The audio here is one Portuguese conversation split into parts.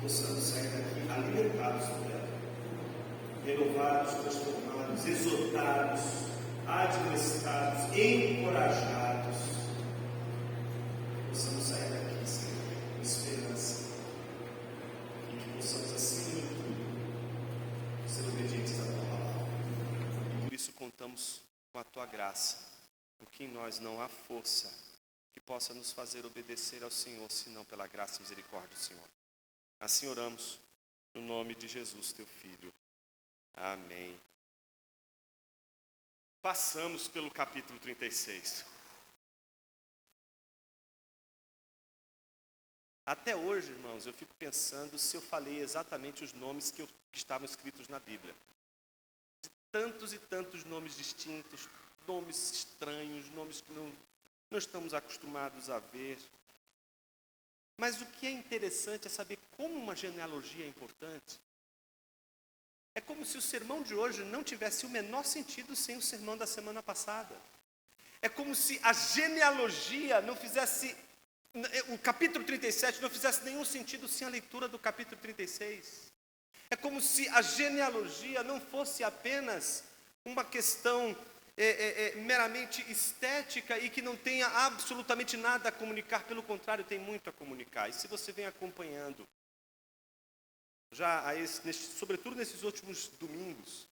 possamos sair daqui alimentados, renovados, transformados, exortados, admoestados, encorajados. Possamos sair daqui, Senhor, com esperança, e que possamos, acima de tudo, ser obedientes à tua palavra. E por isso contamos com a tua graça, porque em nós não há força que possa nos fazer obedecer ao Senhor, senão pela graça e misericórdia do Senhor. Assim oramos, no nome de Jesus, teu Filho. Amém. Passamos pelo capítulo 36. Até hoje, irmãos, eu fico pensando se eu falei exatamente os nomes que estavam escritos na Bíblia. De tantos e tantos nomes distintos, nomes estranhos, nomes que não estamos acostumados a ver. Mas o que é interessante é saber como uma genealogia é importante. É como se o sermão de hoje não tivesse o menor sentido sem o sermão da semana passada. É como se a genealogia não fizesse, o capítulo 37 não fizesse nenhum sentido sem a leitura do capítulo 36. É como se a genealogia não fosse apenas uma questão meramente estética e que não tenha absolutamente nada a comunicar, pelo contrário, tem muito a comunicar. E se você vem acompanhando, sobretudo nesses últimos domingos,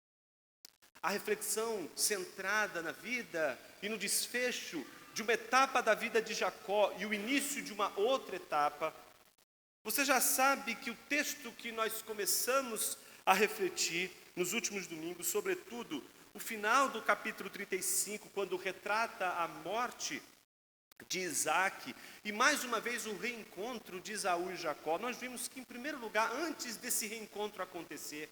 a reflexão centrada na vida e no desfecho de uma etapa da vida de Jacó e o início de uma outra etapa, você já sabe que o texto que nós começamos a refletir nos últimos domingos, sobretudo o final do capítulo 35, quando retrata a morte de Isaac, e mais uma vez o reencontro de Esaú e Jacó, nós vimos que, em primeiro lugar, antes desse reencontro acontecer,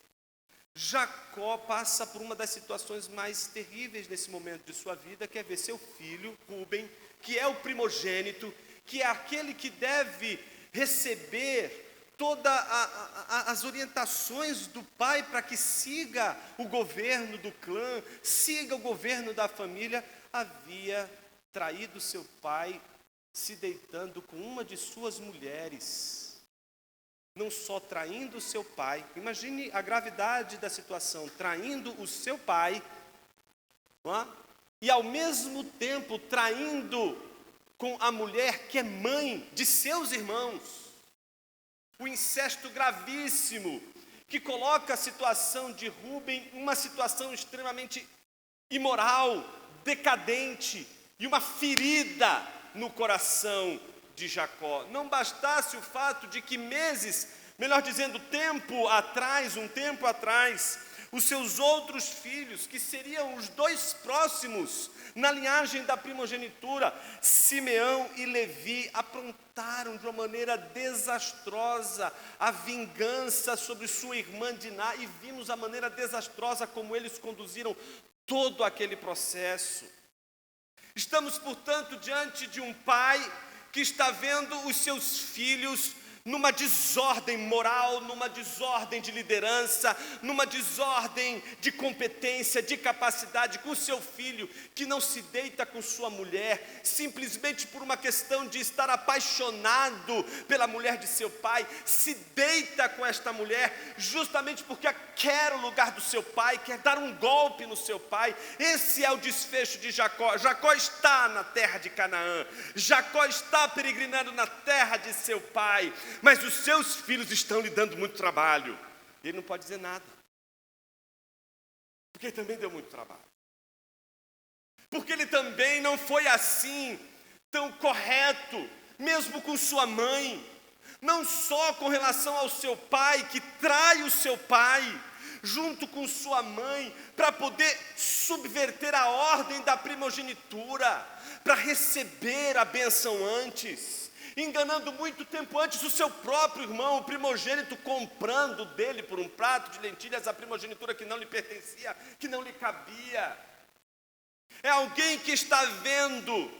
Jacó passa por uma das situações mais terríveis nesse momento de sua vida, que é ver seu filho, Rúben, que é o primogênito, que é aquele que deve receber todas as orientações do pai para que siga o governo do clã, siga o governo da família, havia traído seu pai, se deitando com uma de suas mulheres. Não só traindo seu pai, imagine a gravidade da situação, traindo o seu pai, não é? E ao mesmo tempo traindo com a mulher que é mãe de seus irmãos. O incesto gravíssimo, que coloca a situação de Rúben em uma situação extremamente imoral, decadente, e uma ferida no coração de Jacó. Não bastasse o fato de que meses, melhor dizendo, um tempo atrás, os seus outros filhos, que seriam os dois próximos na linhagem da primogenitura, Simeão e Levi, aprontaram de uma maneira desastrosa a vingança sobre sua irmã Diná, e vimos a maneira desastrosa como eles conduziram todo aquele processo. Estamos, portanto, diante de um pai que está vendo os seus filhos numa desordem moral, numa desordem de liderança, numa desordem de competência, de capacidade, com seu filho que não se deita com sua mulher, simplesmente por uma questão de estar apaixonado pela mulher de seu pai, se deita com esta mulher, justamente porque quer o lugar do seu pai, quer dar um golpe no seu pai. Esse é o desfecho de Jacó. Jacó está na terra de Canaã, Jacó está peregrinando na terra de seu pai, mas os seus filhos estão lhe dando muito trabalho. E ele não pode dizer nada, porque ele também deu muito trabalho, porque ele também não foi assim tão correto, mesmo com sua mãe, não só com relação ao seu pai, que trai o seu pai, junto com sua mãe, para poder subverter a ordem da primogenitura, para receber a bênção antes, enganando muito tempo antes o seu próprio irmão, o primogênito, comprando dele por um prato de lentilhas a primogenitura que não lhe pertencia, que não lhe cabia. É alguém que está vendo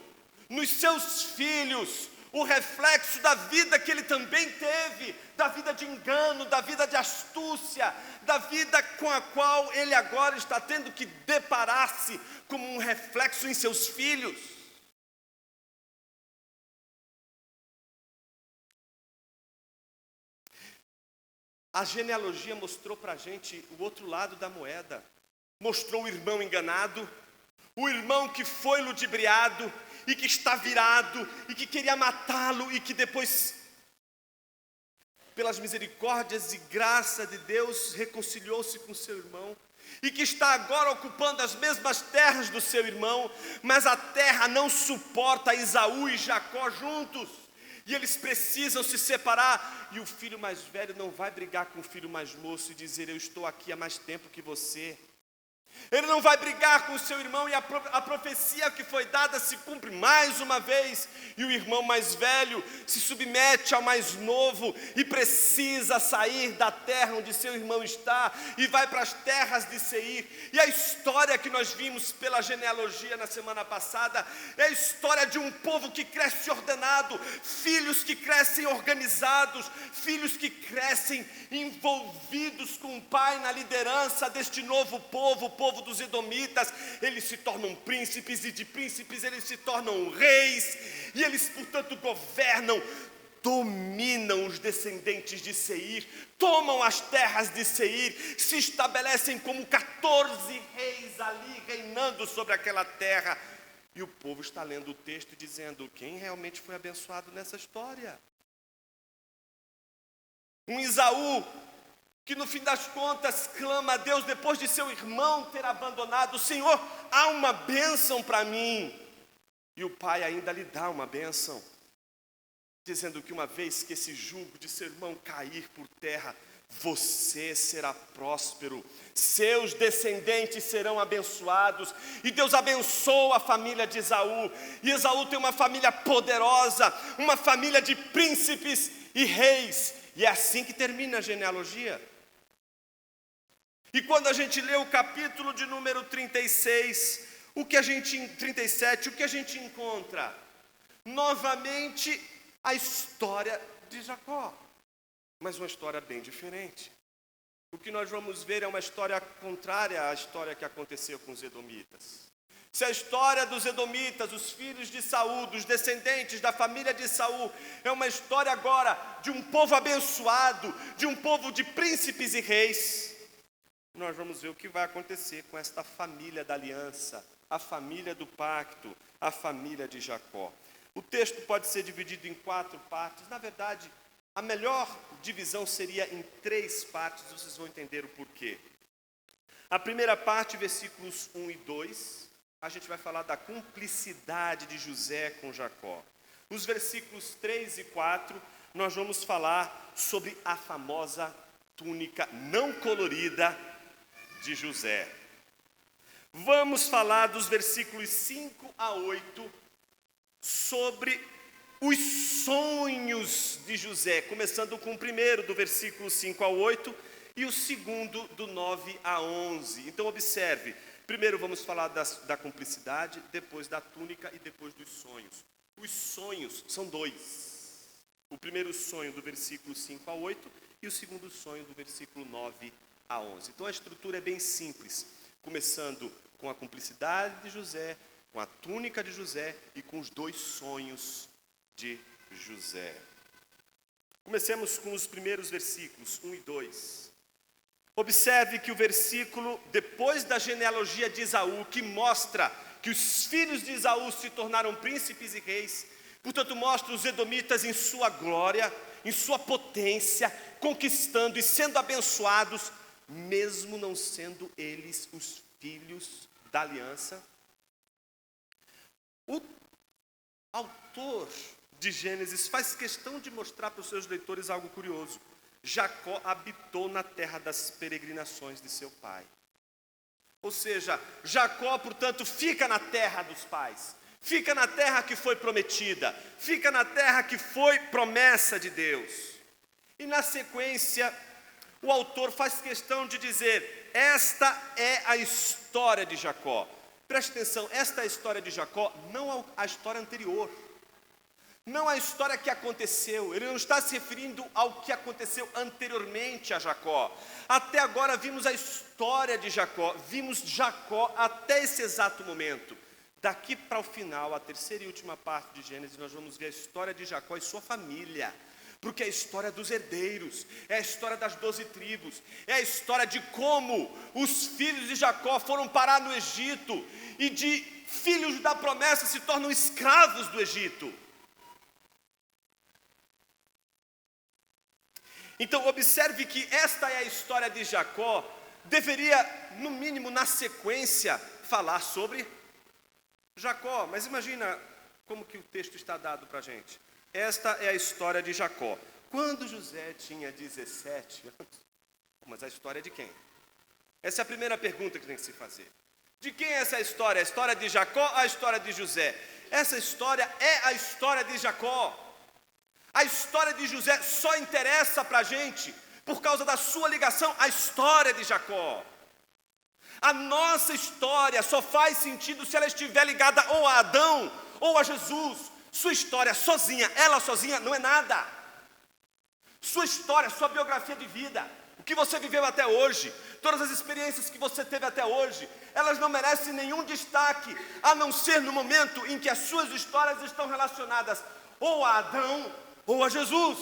nos seus filhos o reflexo da vida que ele também teve, da vida de engano, da vida de astúcia, da vida com a qual ele agora está tendo que deparar-se como um reflexo em seus filhos. A genealogia mostrou para a gente o outro lado da moeda. Mostrou o irmão enganado, o irmão que foi ludibriado e que está virado e que queria matá-lo e que depois, pelas misericórdias e graça de Deus, reconciliou-se com seu irmão e que está agora ocupando as mesmas terras do seu irmão, mas a terra não suporta Esaú e Jacó juntos, e eles precisam se separar, e o filho mais velho não vai brigar com o filho mais moço e dizer: eu estou aqui há mais tempo que você. Ele não vai brigar com o seu irmão, e a profecia que foi dada se cumpre mais uma vez, e o irmão mais velho se submete ao mais novo e precisa sair da terra onde seu irmão está e vai para as terras de Seir. E a história que nós vimos pela genealogia na semana passada é a história de um povo que cresce ordenado, filhos que crescem organizados, filhos que crescem envolvidos com o pai na liderança deste novo povo, o povo dos edomitas. Eles se tornam príncipes, e de príncipes eles se tornam reis, e eles, portanto, governam, dominam os descendentes de Seir, tomam as terras de Seir, se estabelecem como 14 reis ali, reinando sobre aquela terra. E o povo está lendo o texto e dizendo: quem realmente foi abençoado nessa história? Um Esaú que no fim das contas clama a Deus depois de seu irmão ter abandonado: Senhor, há uma bênção para mim. E o pai ainda lhe dá uma bênção, dizendo que uma vez que esse jugo de seu irmão cair por terra, você será próspero, seus descendentes serão abençoados. E Deus abençoa a família de Esaú, e Esaú tem uma família poderosa, uma família de príncipes e reis. E é assim que termina a genealogia. E quando a gente lê o capítulo de número 37, o que a gente encontra? Novamente a história de Jacó, mas uma história bem diferente. O que nós vamos ver é uma história contrária à história que aconteceu com os edomitas. Se a história dos edomitas, os filhos de Saul, dos descendentes da família de Saul, é uma história agora de um povo abençoado, de um povo de príncipes e reis, nós vamos ver o que vai acontecer com esta família da aliança, a família do pacto, a família de Jacó. O texto pode ser dividido em 4 partes. Na verdade, a melhor divisão seria em 3 partes, vocês vão entender o porquê. A primeira parte, versículos 1 e 2, a gente vai falar da cumplicidade de José com Jacó. Os versículos 3 e 4, nós vamos falar sobre a famosa túnica não colorida de José. Vamos falar dos versículos 5 a 8 sobre os sonhos de José, começando com o primeiro, do versículo 5 a 8, e o segundo, do 9 a 11. Então observe, primeiro vamos falar da cumplicidade, depois da túnica e depois dos sonhos. Os sonhos são 2. O primeiro sonho do versículo 5 a 8 e o segundo sonho do versículo 9 a 11. Então a estrutura é bem simples, começando com a cumplicidade de José, com a túnica de José e com os 2 sonhos de José. Comecemos com os primeiros versículos, 1 e 2. Observe que o versículo, depois da genealogia de Esaú, que mostra que os filhos de Esaú se tornaram príncipes e reis, portanto mostra os edomitas em sua glória, em sua potência, conquistando e sendo abençoados, mesmo não sendo eles os filhos da aliança. O autor de Gênesis faz questão de mostrar para os seus leitores algo curioso. Jacó habitou na terra das peregrinações de seu pai. Ou seja, Jacó, portanto, fica na terra dos pais, fica na terra que foi prometida, fica na terra que foi promessa de Deus. E na sequência, o autor faz questão de dizer: esta é a história de Jacó. Preste atenção, esta é a história de Jacó, não a história anterior. Não a história que aconteceu, ele não está se referindo ao que aconteceu anteriormente a Jacó. Até agora vimos a história de Jacó, vimos Jacó até esse exato momento. Daqui para o final, a terceira e última parte de Gênesis, nós vamos ver a história de Jacó e sua família. Porque é a história dos herdeiros, é a história das 12 tribos, é a história de como os filhos de Jacó foram parar no Egito e de filhos da promessa se tornam escravos do Egito. Então observe que esta é a história de Jacó, deveria, no mínimo na sequência, falar sobre Jacó, mas imagina como que o texto está dado para a gente. Esta é a história de Jacó. Quando José tinha 17 anos, mas a história é de quem? Essa é a primeira pergunta que tem que se fazer. De quem é essa história? A história de Jacó ou a história de José? Essa história é a história de Jacó. A história de José só interessa para a gente por causa da sua ligação à história de Jacó. A nossa história só faz sentido se ela estiver ligada ou a Adão ou a Jesus. Sua história sozinha, ela sozinha não é nada. Sua história, sua biografia de vida, o que você viveu até hoje, todas as experiências que você teve até hoje, elas não merecem nenhum destaque, a não ser no momento em que as suas histórias estão relacionadas ou a Adão ou a Jesus.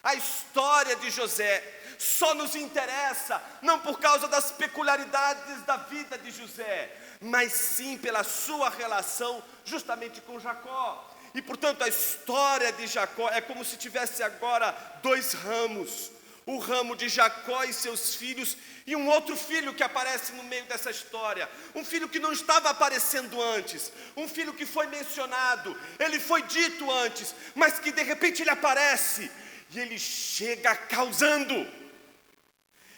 A história de José só nos interessa, não por causa das peculiaridades da vida de José, mas sim pela sua relação justamente com Jacó. E portanto a história de Jacó é como se tivesse agora dois ramos, o ramo de Jacó e seus filhos, e um outro filho que aparece no meio dessa história, um filho que não estava aparecendo antes, um filho que foi mencionado, ele foi dito antes, mas que de repente ele aparece, e ele chega causando.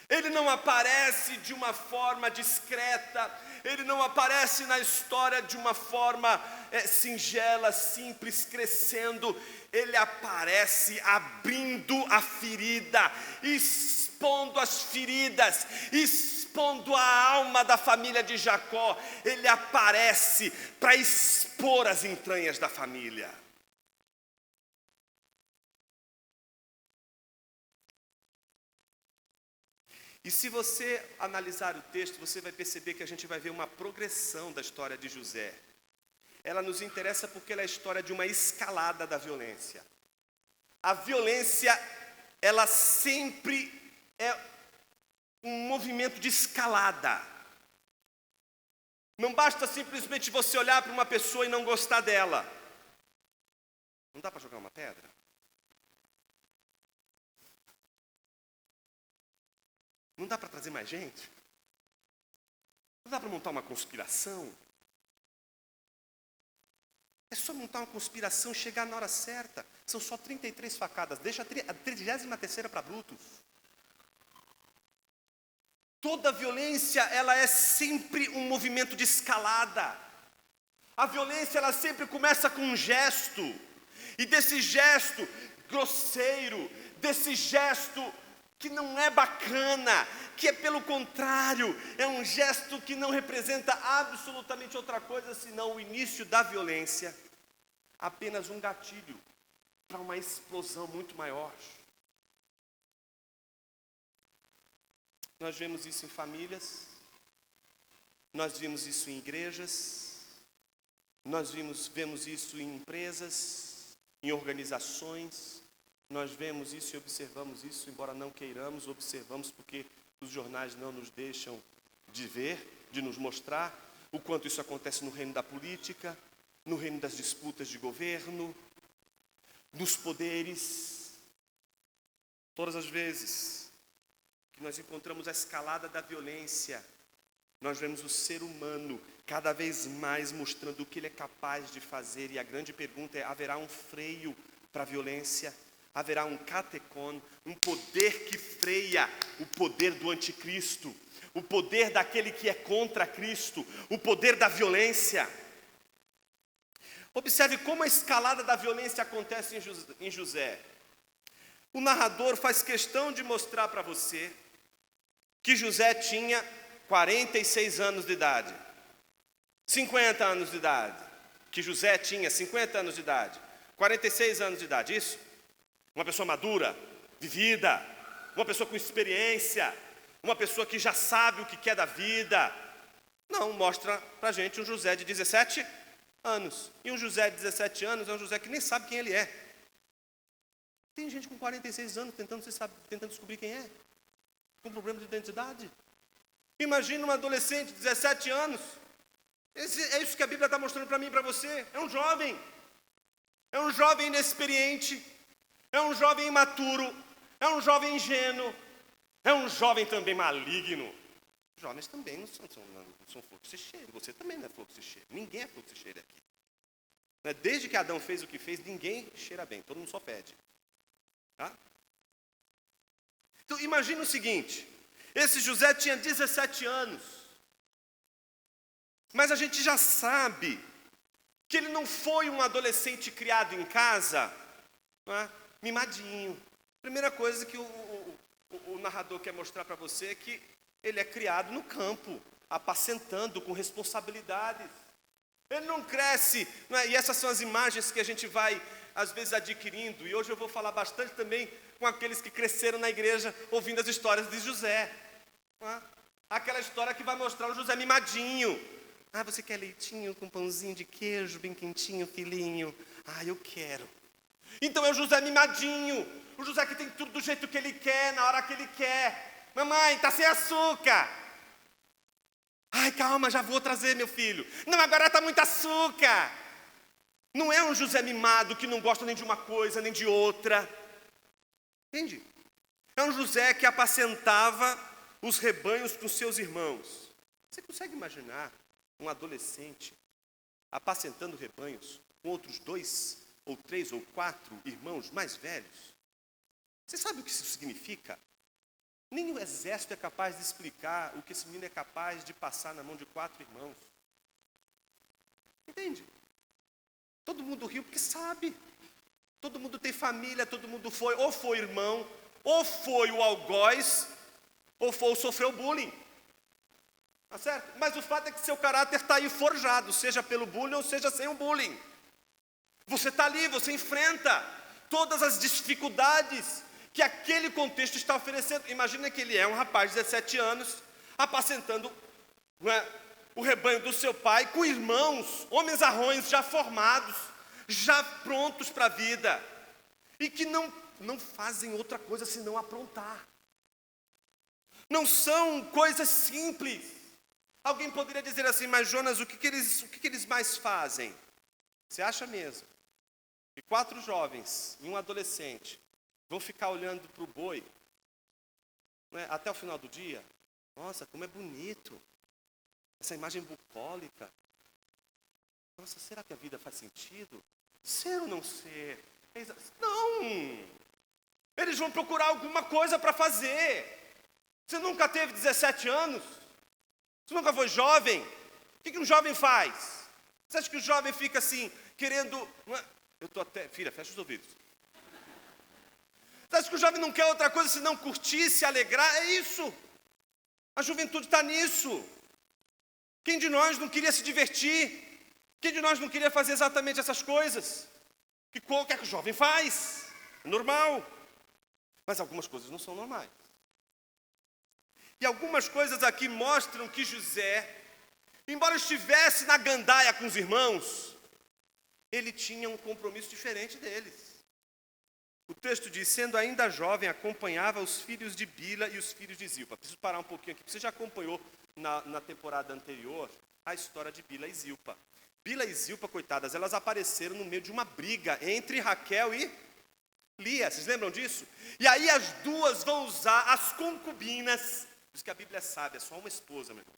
Ele não aparece de uma forma discreta, ele não aparece na história de uma forma singela, simples, crescendo. Ele aparece abrindo a ferida, expondo as feridas, expondo a alma da família de Jacó. Ele aparece para expor as entranhas da família. E se você analisar o texto, você vai perceber que a gente vai ver uma progressão da história de José. Ela nos interessa porque ela é a história de uma escalada da violência. A violência, ela sempre é um movimento de escalada. Não basta simplesmente você olhar para uma pessoa e não gostar dela. Não dá para jogar uma pedra? Não dá para trazer mais gente? Não dá para montar uma conspiração? É só montar uma conspiração e chegar na hora certa. São só 33 facadas. Deixa a 33ª para Brutus. Toda violência, ela é sempre um movimento de escalada. A violência, ela sempre começa com um gesto. E desse gesto grosseiro, desse gesto que não é bacana, que é pelo contrário, é um gesto que não representa absolutamente outra coisa senão o início da violência, apenas um gatilho para uma explosão muito maior. Nós vemos isso em famílias, nós vemos isso em igrejas, nós vemos isso em empresas, em organizações. Nós vemos isso e observamos isso, embora não queiramos, observamos porque os jornais não nos deixam de ver, de nos mostrar o quanto isso acontece no reino da política, no reino das disputas de governo, nos poderes. Todas as vezes que nós encontramos a escalada da violência, nós vemos o ser humano cada vez mais mostrando o que ele é capaz de fazer. E a grande pergunta é: haverá um freio para a violência? Haverá um catecon, um poder que freia o poder do anticristo, o poder daquele que é contra Cristo, o poder da violência. Observe como a escalada da violência acontece em José. O narrador faz questão de mostrar para você que José tinha 46 anos de idade, 50 anos de idade, que José tinha 50 anos de idade, 46 anos de idade, isso? Uma pessoa madura, vivida, uma pessoa com experiência, uma pessoa que já sabe o que quer da vida. Não, mostra para a gente um José de 17 anos. E um José de 17 anos é um José que nem sabe quem ele é. Tem gente com 46 anos tentando descobrir quem é, com problema de identidade. Imagina uma adolescente de 17 anos. É isso que a Bíblia está mostrando para mim e para você. É um jovem. É um jovem inexperiente. É um jovem imaturo. É um jovem ingênuo. É um jovem também maligno. Jovens também não são flor que se cheire. Você também não é flor que se cheire. Ninguém é flor que se cheire aqui. Desde que Adão fez o que fez, ninguém cheira bem. Todo mundo só fede. Tá? Então, imagina o seguinte. Esse José tinha 17 anos. Mas a gente já sabe que ele não foi um adolescente criado em casa, mimadinho. Primeira coisa que o narrador quer mostrar para você é que ele é criado no campo, apacentando, com responsabilidades. Ele não cresce, e essas são as imagens que a gente vai, às vezes, adquirindo. E hoje eu vou falar bastante também com aqueles que cresceram na igreja ouvindo as histórias de José. Aquela história que vai mostrar o José mimadinho. Você quer leitinho com pãozinho de queijo, bem quentinho, filhinho? Eu quero. Então é o José mimadinho. O José que tem tudo do jeito que ele quer, na hora que ele quer. Mamãe, está sem açúcar. Calma, já vou trazer, meu filho. Não, agora está muito açúcar. Não é um José mimado que não gosta nem de uma coisa, nem de outra. Entende? É um José que apacentava os rebanhos com seus irmãos. Você consegue imaginar um adolescente apacentando rebanhos com outros 2, ou 3, ou 4 irmãos mais velhos? Você sabe o que isso significa? Nem o exército é capaz de explicar o que esse menino é capaz de passar na mão de 4 irmãos. Entende? Todo mundo riu porque sabe. Todo mundo tem família, todo mundo foi, ou foi irmão, ou foi o algoz, ou sofreu bullying. Tá certo? Mas o fato é que seu caráter está aí forjado, seja pelo bullying ou seja sem o bullying. Você está ali, você enfrenta todas as dificuldades que aquele contexto está oferecendo. Imagina que ele é um rapaz de 17 anos, apacentando o rebanho do seu pai, com irmãos, homens arrões já formados, já prontos para a vida, e que não fazem outra coisa senão aprontar. Não são coisas simples. Alguém poderia dizer assim, mas Jonas, o que eles mais fazem? Você acha mesmo que 4 jovens e um adolescente vão ficar olhando para o boi, até o final do dia? Nossa, como é bonito. Essa imagem bucólica. Nossa, será que a vida faz sentido? Ser ou não ser? Não! Eles vão procurar alguma coisa para fazer. Você nunca teve 17 anos? Você nunca foi jovem? O que um jovem faz? Você acha que o jovem fica assim, querendo... Filha, fecha os ouvidos. Você acha que o jovem não quer outra coisa senão curtir, se alegrar? É isso. A juventude está nisso. Quem de nós não queria se divertir? Quem de nós não queria fazer exatamente essas coisas? Que qualquer jovem faz. É normal. Mas algumas coisas não são normais. E algumas coisas aqui mostram que José, embora estivesse na gandaia com os irmãos, ele tinha um compromisso diferente deles. O texto diz, sendo ainda jovem, acompanhava os filhos de Bila e os filhos de Zilpa. Preciso parar um pouquinho aqui, você já acompanhou na temporada anterior a história de Bila e Zilpa. Bila e Zilpa, coitadas, elas apareceram no meio de uma briga entre Raquel e Lia. Vocês lembram disso? E aí as duas vão usar as concubinas. Por isso que a Bíblia é sábia, é só uma esposa, meu irmão.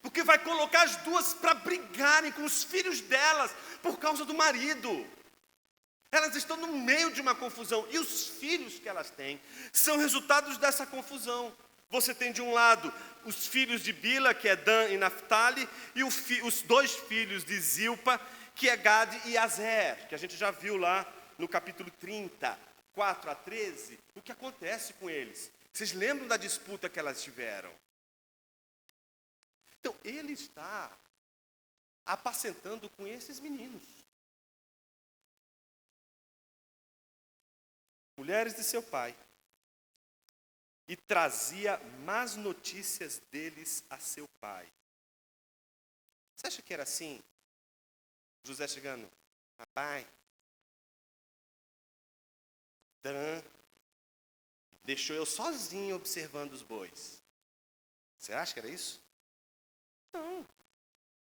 Porque vai colocar as duas para brigarem com os filhos delas por causa do marido. Elas estão no meio de uma confusão. E os filhos que elas têm são resultados dessa confusão. Você tem de um lado os filhos de Bila, que é Dan e Naphtali, e os 2 filhos de Zilpa, que é Gade e Azer, que a gente já viu lá no capítulo 30, 4 a 13, o que acontece com eles. Vocês lembram da disputa que elas tiveram? Então, ele está apacentando com esses meninos. Mulheres de seu pai. E trazia más notícias deles a seu pai. Você acha que era assim? José chegando, papai, Dan deixou eu sozinho observando os bois. Você acha que era isso? Não.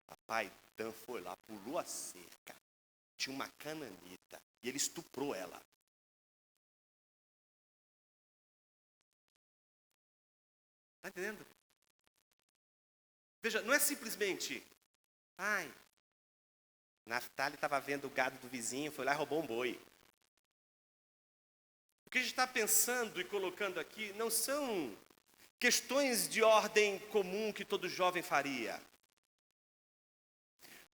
Papai Dan foi lá, pulou a cerca, tinha uma cananita e ele estuprou ela. Está entendendo? Veja, não é simplesmente, pai, Naftali estava vendo o gado do vizinho, foi lá e roubou um boi. O que a gente está pensando e colocando aqui não são questões de ordem comum que todo jovem faria.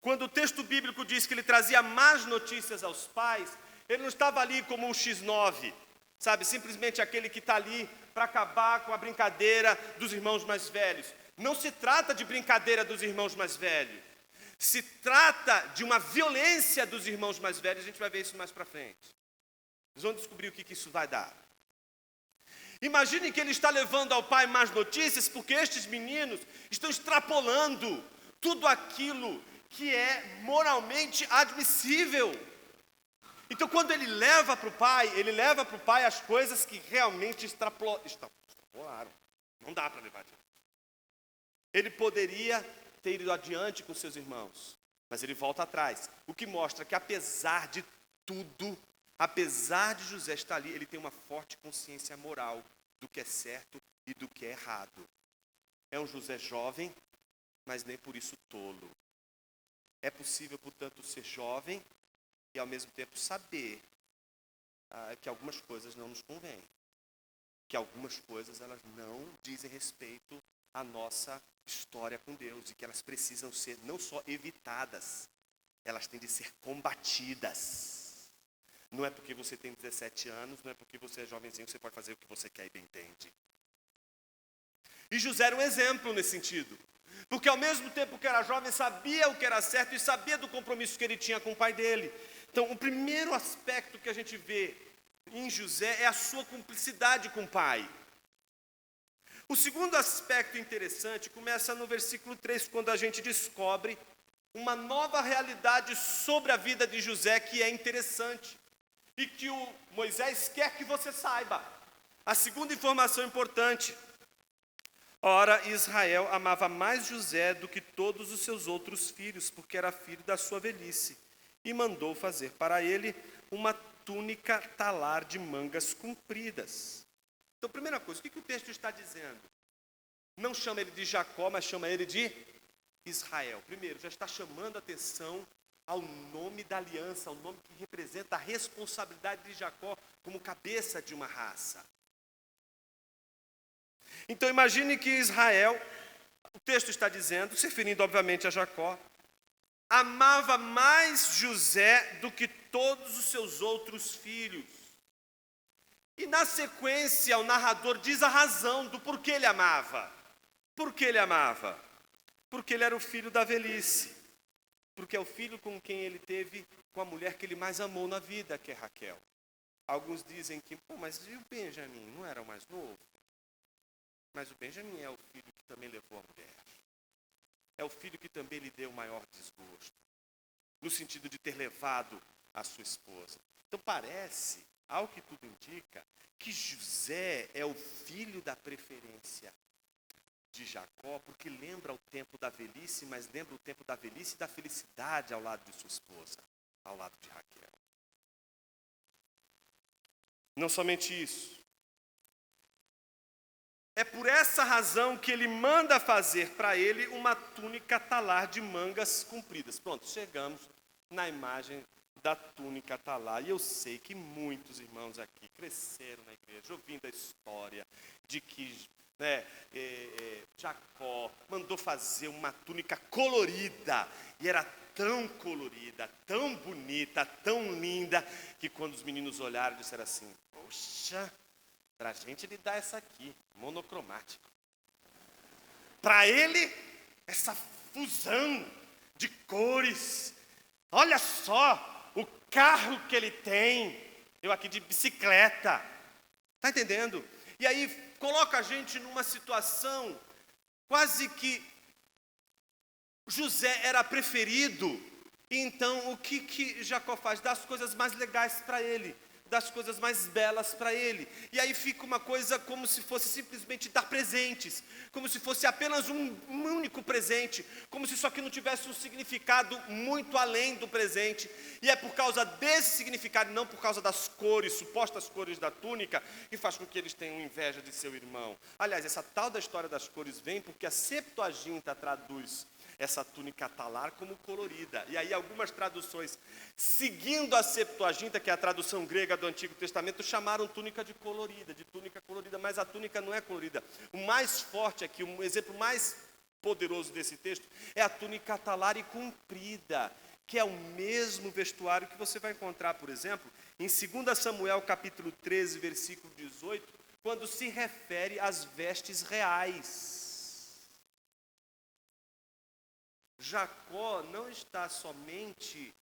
Quando o texto bíblico diz que ele trazia más notícias aos pais, ele não estava ali como um X9, sabe? Simplesmente aquele que está ali para acabar com a brincadeira dos irmãos mais velhos. Não se trata de brincadeira dos irmãos mais velhos. Se trata de uma violência dos irmãos mais velhos. A gente vai ver isso mais para frente. Vocês vão descobrir o que isso vai dar. Imaginem que ele está levando ao pai más notícias, porque estes meninos estão extrapolando tudo aquilo que é moralmente admissível. Então, quando ele leva para o pai as coisas que realmente extrapolaram. Não dá para levar adiante. Ele poderia ter ido adiante com seus irmãos, mas ele volta atrás. O que mostra que, apesar de tudo, apesar de José estar ali, ele tem uma forte consciência moral do que é certo e do que é errado. É um José jovem, mas nem por isso tolo. É possível, portanto, ser jovem e, ao mesmo tempo, saber que algumas coisas não nos convêm. Que algumas coisas elas não dizem respeito à nossa história com Deus. E que elas precisam ser não só evitadas, elas têm de ser combatidas. Não é porque você tem 17 anos, não é porque você é jovenzinho que você pode fazer o que você quer e bem entende. E José era um exemplo nesse sentido. Porque ao mesmo tempo que era jovem, sabia o que era certo e sabia do compromisso que ele tinha com o pai dele. Então, o primeiro aspecto que a gente vê em José é a sua cumplicidade com o pai. O segundo aspecto interessante começa no versículo 3, quando a gente descobre uma nova realidade sobre a vida de José que é interessante. E que o Moisés quer que você saiba. A segunda informação importante. Ora, Israel amava mais José do que todos os seus outros filhos, porque era filho da sua velhice, e mandou fazer para ele uma túnica talar de mangas compridas. Então, primeira coisa, o que o texto está dizendo? Não chama ele de Jacó, mas chama ele de Israel. Primeiro, já está chamando a atenção ao nome da aliança, ao nome que representa a responsabilidade de Jacó como cabeça de uma raça. Então imagine que Israel, o texto está dizendo, se referindo obviamente a Jacó, amava mais José do que todos os seus outros filhos. E na sequência o narrador diz a razão do porquê ele amava. Por que ele amava? Porque ele era o filho da velhice. Porque é o filho com quem ele teve com a mulher que ele mais amou na vida, que é Raquel. Alguns dizem que, mas e o Benjamim, não era o mais novo? Mas o Benjamim é o filho que também levou a mulher. É o filho que também lhe deu o maior desgosto. No sentido de ter levado a sua esposa. Então parece, ao que tudo indica, que José é o filho da preferência de Jacó, porque lembra o tempo da velhice, mas lembra o tempo da velhice e da felicidade ao lado de sua esposa, ao lado de Raquel. Não somente isso. É por essa razão que ele manda fazer para ele uma túnica talar de mangas compridas. Pronto, chegamos na imagem da túnica talar. E eu sei que muitos irmãos aqui cresceram na igreja, ouvindo a história de que Jacó mandou fazer uma túnica colorida. E era tão colorida, tão bonita, tão linda, que quando os meninos olharam, disseram assim, poxa, para a gente ele dá essa aqui, monocromático. Para ele, essa fusão de cores. Olha só o carro que ele tem. Eu aqui de bicicleta. Está entendendo? E aí coloca a gente numa situação quase que José era preferido. E então o que Jacó faz? Dá as coisas mais legais para ele. das coisas mais belas para ele. E aí fica uma coisa como se fosse simplesmente dar presentes, como se fosse apenas um único presente, como se isso aqui não tivesse um significado muito além do presente. E é por causa desse significado, não por causa das cores, supostas cores da túnica, que faz com que eles tenham inveja de seu irmão. Aliás, essa tal da história das cores vem porque a Septuaginta traduz essa túnica talar como colorida. E aí algumas traduções, seguindo a Septuaginta, que é a tradução grega do Antigo Testamento, chamaram túnica de túnica colorida, mas a túnica não é colorida. O mais forte aqui, um exemplo mais poderoso desse texto, é a túnica talar e comprida, que é o mesmo vestuário que você vai encontrar, por exemplo, em 2 Samuel capítulo 13, versículo 18, quando se refere às vestes reais. Jacó não está somente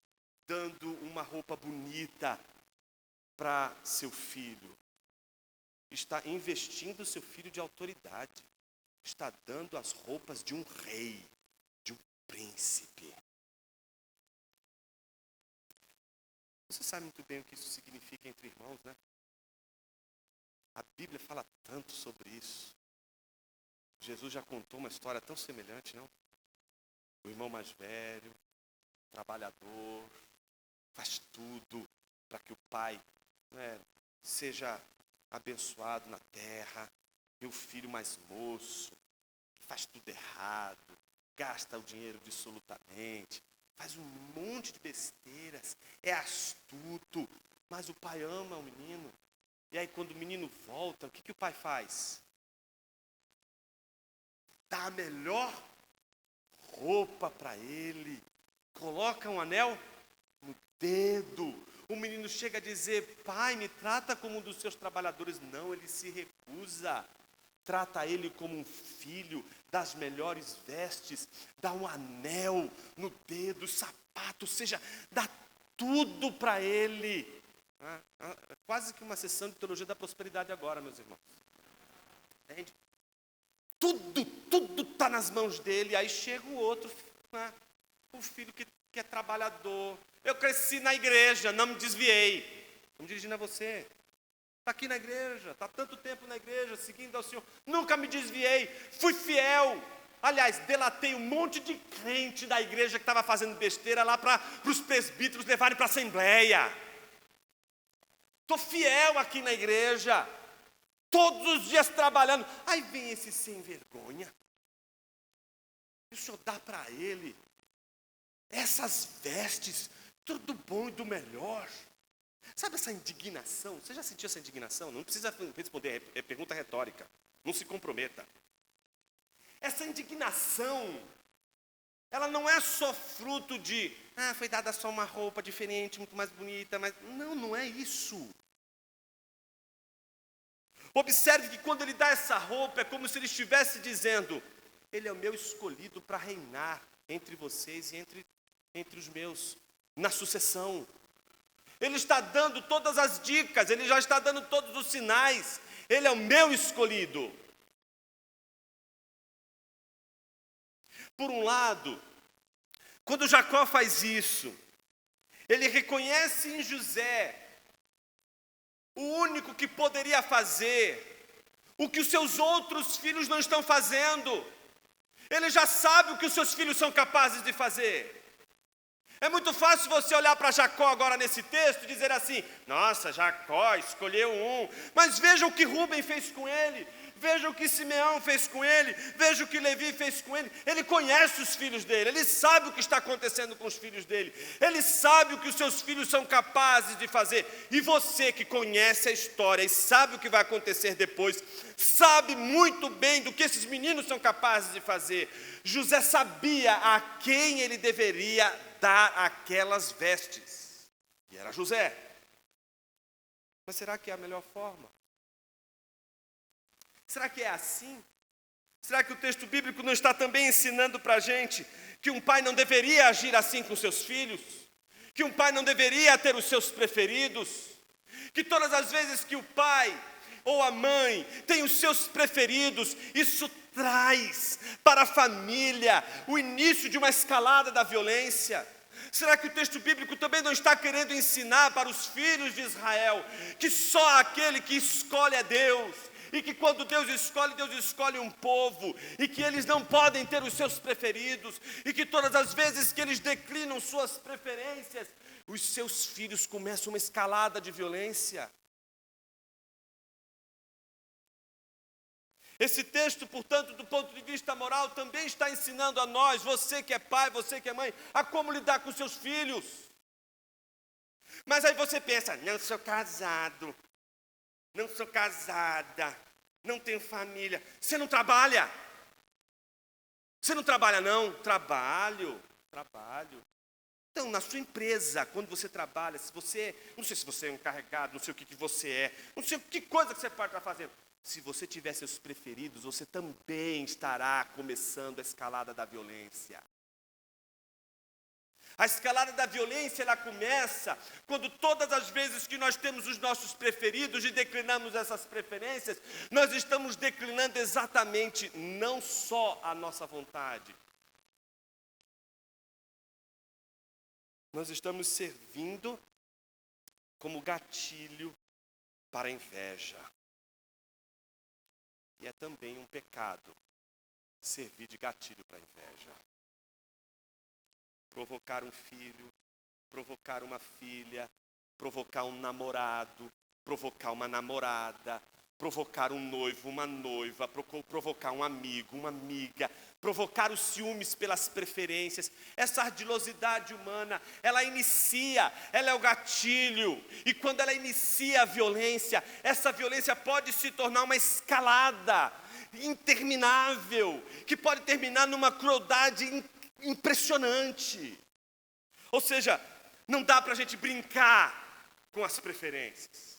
dando uma roupa bonita para seu filho, está investindo seu filho de autoridade, está dando as roupas de um rei, de um príncipe. Você sabe muito bem o que isso significa entre irmãos, né? A Bíblia fala tanto sobre isso. Jesus já contou uma história tão semelhante, não? O irmão mais velho, trabalhador, faz tudo para que o pai, né, seja abençoado na terra. E o filho mais moço, faz tudo errado, gasta o dinheiro dissolutamente, faz um monte de besteiras, é astuto, mas o pai ama o menino. E aí quando o menino volta, o que o pai faz? Dá a melhor roupa para ele, coloca um anel no dedo. O menino chega a dizer: pai, me trata como um dos seus trabalhadores. Não, ele se recusa. Trata ele como um filho, das melhores vestes, dá um anel no dedo, sapato, ou seja, dá tudo para ele. Quase que uma sessão de teologia da prosperidade agora, meus irmãos. Entende? Tudo está nas mãos dele. Aí chega o outro, né? O filho que é trabalhador. Eu cresci na igreja, não me desviei. Estou me dirigindo a você. Está aqui na igreja, está tanto tempo na igreja, seguindo ao Senhor. Nunca me desviei, fui fiel. Aliás, delatei um monte de crente da igreja que estava fazendo besteira lá para os presbíteros levarem para a assembleia. Estou fiel aqui na igreja. Todos os dias trabalhando. Aí vem esse sem vergonha. E o Senhor dá para ele essas vestes, tudo bom e do melhor. Sabe essa indignação? Você já sentiu essa indignação? Não precisa responder, é pergunta retórica. Não se comprometa. Essa indignação, ela não é só fruto de, foi dada só uma roupa diferente, muito mais bonita, mas não é isso. Observe que quando ele dá essa roupa, é como se ele estivesse dizendo: ele é o meu escolhido para reinar entre vocês e entre os meus, na sucessão. Ele está dando todas as dicas, ele já está dando todos os sinais. Ele é o meu escolhido. Por um lado, quando Jacó faz isso, ele reconhece em José o único que poderia fazer o que os seus outros filhos não estão fazendo. Ele já sabe o que os seus filhos são capazes de fazer. É muito fácil você olhar para Jacó agora nesse texto e dizer assim: nossa, Jacó escolheu um. Mas veja o que Rúben fez com ele. Veja o que Simeão fez com ele. Veja o que Levi fez com ele. Ele conhece os filhos dele. Ele sabe o que está acontecendo com os filhos dele. Ele sabe o que os seus filhos são capazes de fazer. E você que conhece a história e sabe o que vai acontecer depois, sabe muito bem do que esses meninos são capazes de fazer. José sabia a quem ele deveria dar aquelas vestes. E era José. Mas será que é a melhor forma? Será que é assim? Será que o texto bíblico não está também ensinando para a gente que um pai não deveria agir assim com seus filhos? Que um pai não deveria ter os seus preferidos? Que todas as vezes que o pai ou a mãe tem os seus preferidos, isso traz para a família o início de uma escalada da violência. Será que o texto bíblico também não está querendo ensinar para os filhos de Israel que só aquele que escolhe é Deus? E que quando Deus escolhe um povo, e que eles não podem ter os seus preferidos, e que todas as vezes que eles declinam suas preferências, os seus filhos começam uma escalada de violência. Esse texto, portanto, do ponto de vista moral, também está ensinando a nós, você que é pai, você que é mãe, a como lidar com seus filhos. Mas aí você pensa, não sou casado, não sou casada, não tenho família. Você não trabalha? Você não trabalha não? Trabalho. Então, na sua empresa, quando você trabalha, se você, não sei se você é um encarregado, não sei o que você é, não sei que coisa que você pode estar fazendo. Se você tiver seus preferidos, você também estará começando a escalada da violência. A escalada da violência, ela começa quando todas as vezes que nós temos os nossos preferidos e declinamos essas preferências, nós estamos declinando exatamente não só a nossa vontade. Nós estamos servindo como gatilho para a inveja. E é também um pecado servir de gatilho para a inveja. Provocar um filho, provocar uma filha, provocar um namorado, provocar uma namorada, provocar um noivo, uma noiva, provocar um amigo, uma amiga, provocar os ciúmes pelas preferências. Essa ardilosidade humana, ela é o gatilho. E quando ela inicia a violência, essa violência pode se tornar uma escalada interminável, que pode terminar numa crueldade impressionante. Ou seja, não dá para a gente brincar com as preferências.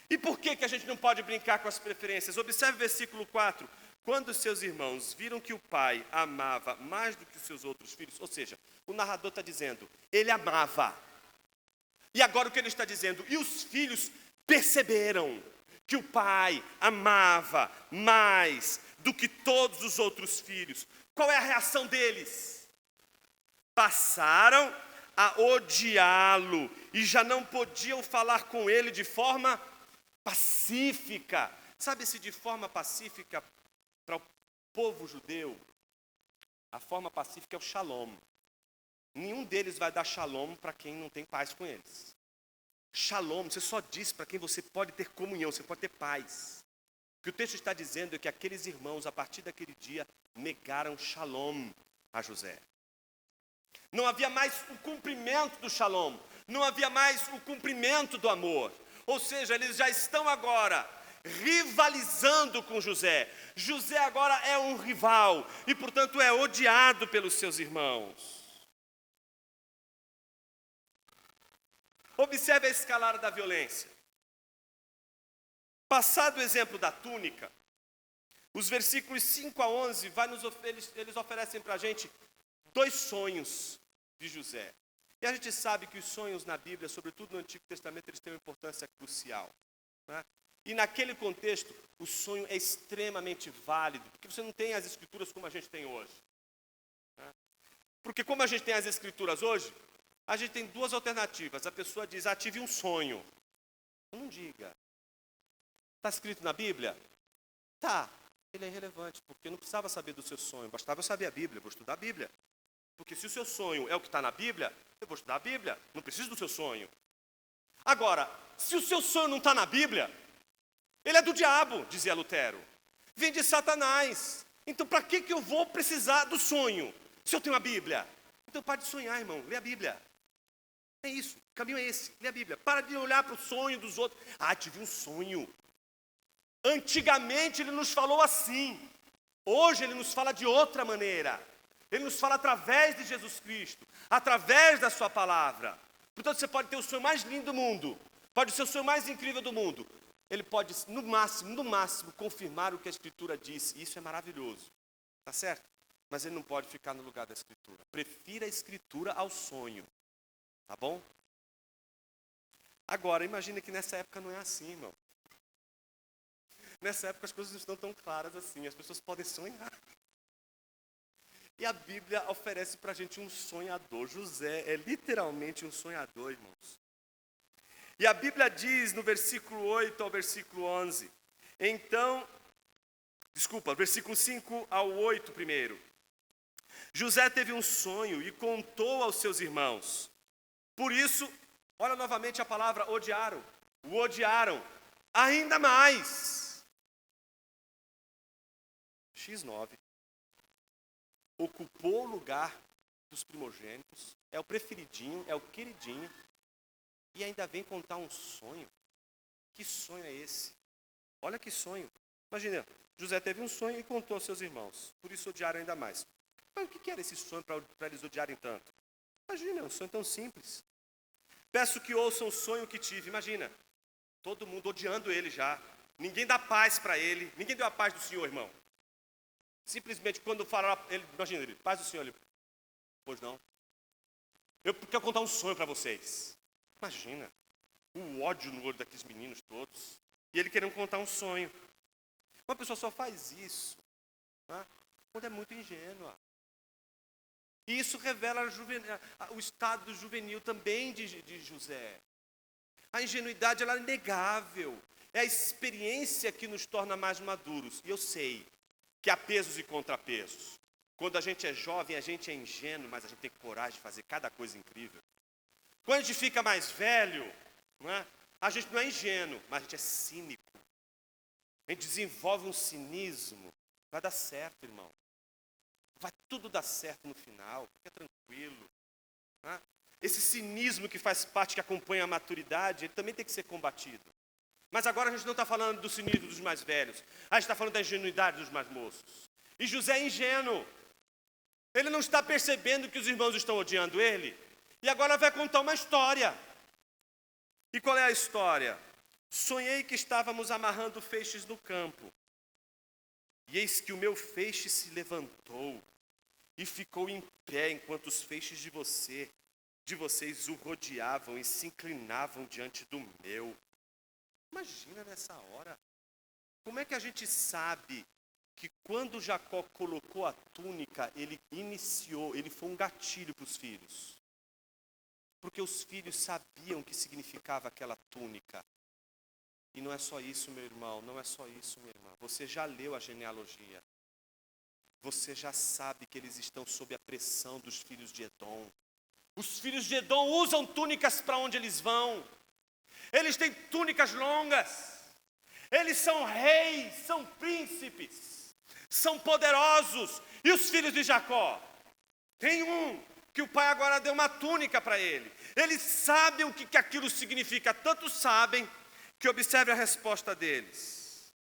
E por que a gente não pode brincar com as preferências? Observe o versículo 4. Quando seus irmãos viram que o pai amava mais do que os seus outros filhos, ou seja, o narrador está dizendo, ele amava. E agora o que ele está dizendo? E os filhos perceberam que o pai amava mais do que todos os outros filhos. Qual é a reação deles? Passaram a odiá-lo e já não podiam falar com ele de forma pacífica. Sabe-se de forma pacífica para o povo judeu? A forma pacífica é o shalom. Nenhum deles vai dar shalom para quem não tem paz com eles. Shalom, você só diz para quem você pode ter comunhão, você pode ter paz. O que o texto está dizendo é que aqueles irmãos, a partir daquele dia, negaram shalom a José. Não havia mais o cumprimento do shalom, não havia mais o cumprimento do amor. Ou seja, eles já estão agora rivalizando com José. José agora é um rival e, portanto, é odiado pelos seus irmãos. Observe a escalada da violência. Passado o exemplo da túnica, os versículos 5 a 11, eles oferecem para a gente 2 sonhos de José. E a gente sabe que os sonhos na Bíblia, sobretudo no Antigo Testamento, eles têm uma importância crucial. Né? E naquele contexto, o sonho é extremamente válido, porque você não tem as escrituras como a gente tem hoje. Né? Porque como a gente tem as escrituras hoje, a gente tem 2 alternativas. A pessoa diz, tive um sonho. Não diga. Está escrito na Bíblia? Tá. Ele é irrelevante, porque eu não precisava saber do seu sonho. Bastava eu saber a Bíblia, eu vou estudar a Bíblia. Porque se o seu sonho é o que está na Bíblia, eu vou estudar a Bíblia. Não preciso do seu sonho. Agora, se o seu sonho não está na Bíblia, ele é do diabo, dizia Lutero. Vem de Satanás. Então, para que eu vou precisar do sonho, se eu tenho a Bíblia? Então, pare de sonhar, irmão. Lê a Bíblia. É isso. O caminho é esse. Lê a Bíblia. Para de olhar para o sonho dos outros. Tive um sonho. Antigamente, ele nos falou assim. Hoje, ele nos fala de outra maneira. Ele nos fala através de Jesus Cristo. Através da sua palavra. Portanto, você pode ter o sonho mais lindo do mundo. Pode ser o sonho mais incrível do mundo. Ele pode, no máximo, confirmar o que a Escritura diz. E isso é maravilhoso. Tá certo? Mas ele não pode ficar no lugar da Escritura. Prefira a Escritura ao sonho. Tá bom? Agora, imagina que nessa época não é assim, irmão. Nessa época as coisas não estão tão claras assim. As pessoas podem sonhar. E a Bíblia oferece para a gente um sonhador. José é literalmente um sonhador, irmãos. E a Bíblia diz no versículo 8 ao versículo 11. Versículo 5 ao 8 primeiro. José teve um sonho e contou aos seus irmãos. Por isso, olha novamente a palavra odiaram. O odiaram ainda mais. X9. Ocupou o lugar dos primogênitos. É o preferidinho, é o queridinho. E ainda vem contar um sonho. Que sonho é esse? Olha que sonho. Imagina, José teve um sonho e contou aos seus irmãos. Por isso odiaram ainda mais. Mas o que era esse sonho para eles odiarem tanto? Imagina, é um sonho tão simples. Peço que ouçam o sonho que tive. Imagina, todo mundo odiando ele já. Ninguém dá paz para ele. Ninguém deu a paz do Senhor, irmão. Simplesmente quando falaram, imagina ele, paz do Senhor. Ele, pois não. Eu quero contar um sonho para vocês. Imagina, o ódio no olho daqueles meninos todos. E ele querendo contar um sonho. Uma pessoa só faz isso, né, quando é muito ingênua. E isso revela o estado juvenil também de José. A ingenuidade ela é inegável. É a experiência que nos torna mais maduros. E eu sei que há pesos e contrapesos. Quando a gente é jovem, a gente é ingênuo, mas a gente tem coragem de fazer cada coisa incrível. Quando a gente fica mais velho, não é? A gente não é ingênuo, mas a gente é cínico. A gente desenvolve um cinismo. Vai dar certo, irmão. Vai tudo dar certo no final. Fica tranquilo. Né? Esse cinismo que faz parte, que acompanha a maturidade, ele também tem que ser combatido. Mas agora a gente não está falando do cinismo dos mais velhos. A gente está falando da ingenuidade dos mais moços. E José é ingênuo. Ele não está percebendo que os irmãos estão odiando ele. E agora vai contar uma história. E qual é a história? Sonhei que estávamos amarrando feixes no campo. E eis que o meu feixe se levantou e ficou em pé enquanto os feixes de vocês o rodeavam e se inclinavam diante do meu. Imagina nessa hora. Como é que a gente sabe que quando Jacó colocou a túnica, ele foi um gatilho para os filhos? Porque os filhos sabiam o que significava aquela túnica. E não é só isso, meu irmão, não é só isso, minha irmã. Você já leu a genealogia. Você já sabe que eles estão sob a pressão dos filhos de Edom. Os filhos de Edom usam túnicas para onde eles vão. Eles têm túnicas longas. Eles são reis, são príncipes, são poderosos. E os filhos de Jacó? Tem um que o pai agora deu uma túnica para ele. Eles sabem o que aquilo significa. Tanto sabem que observe a resposta deles.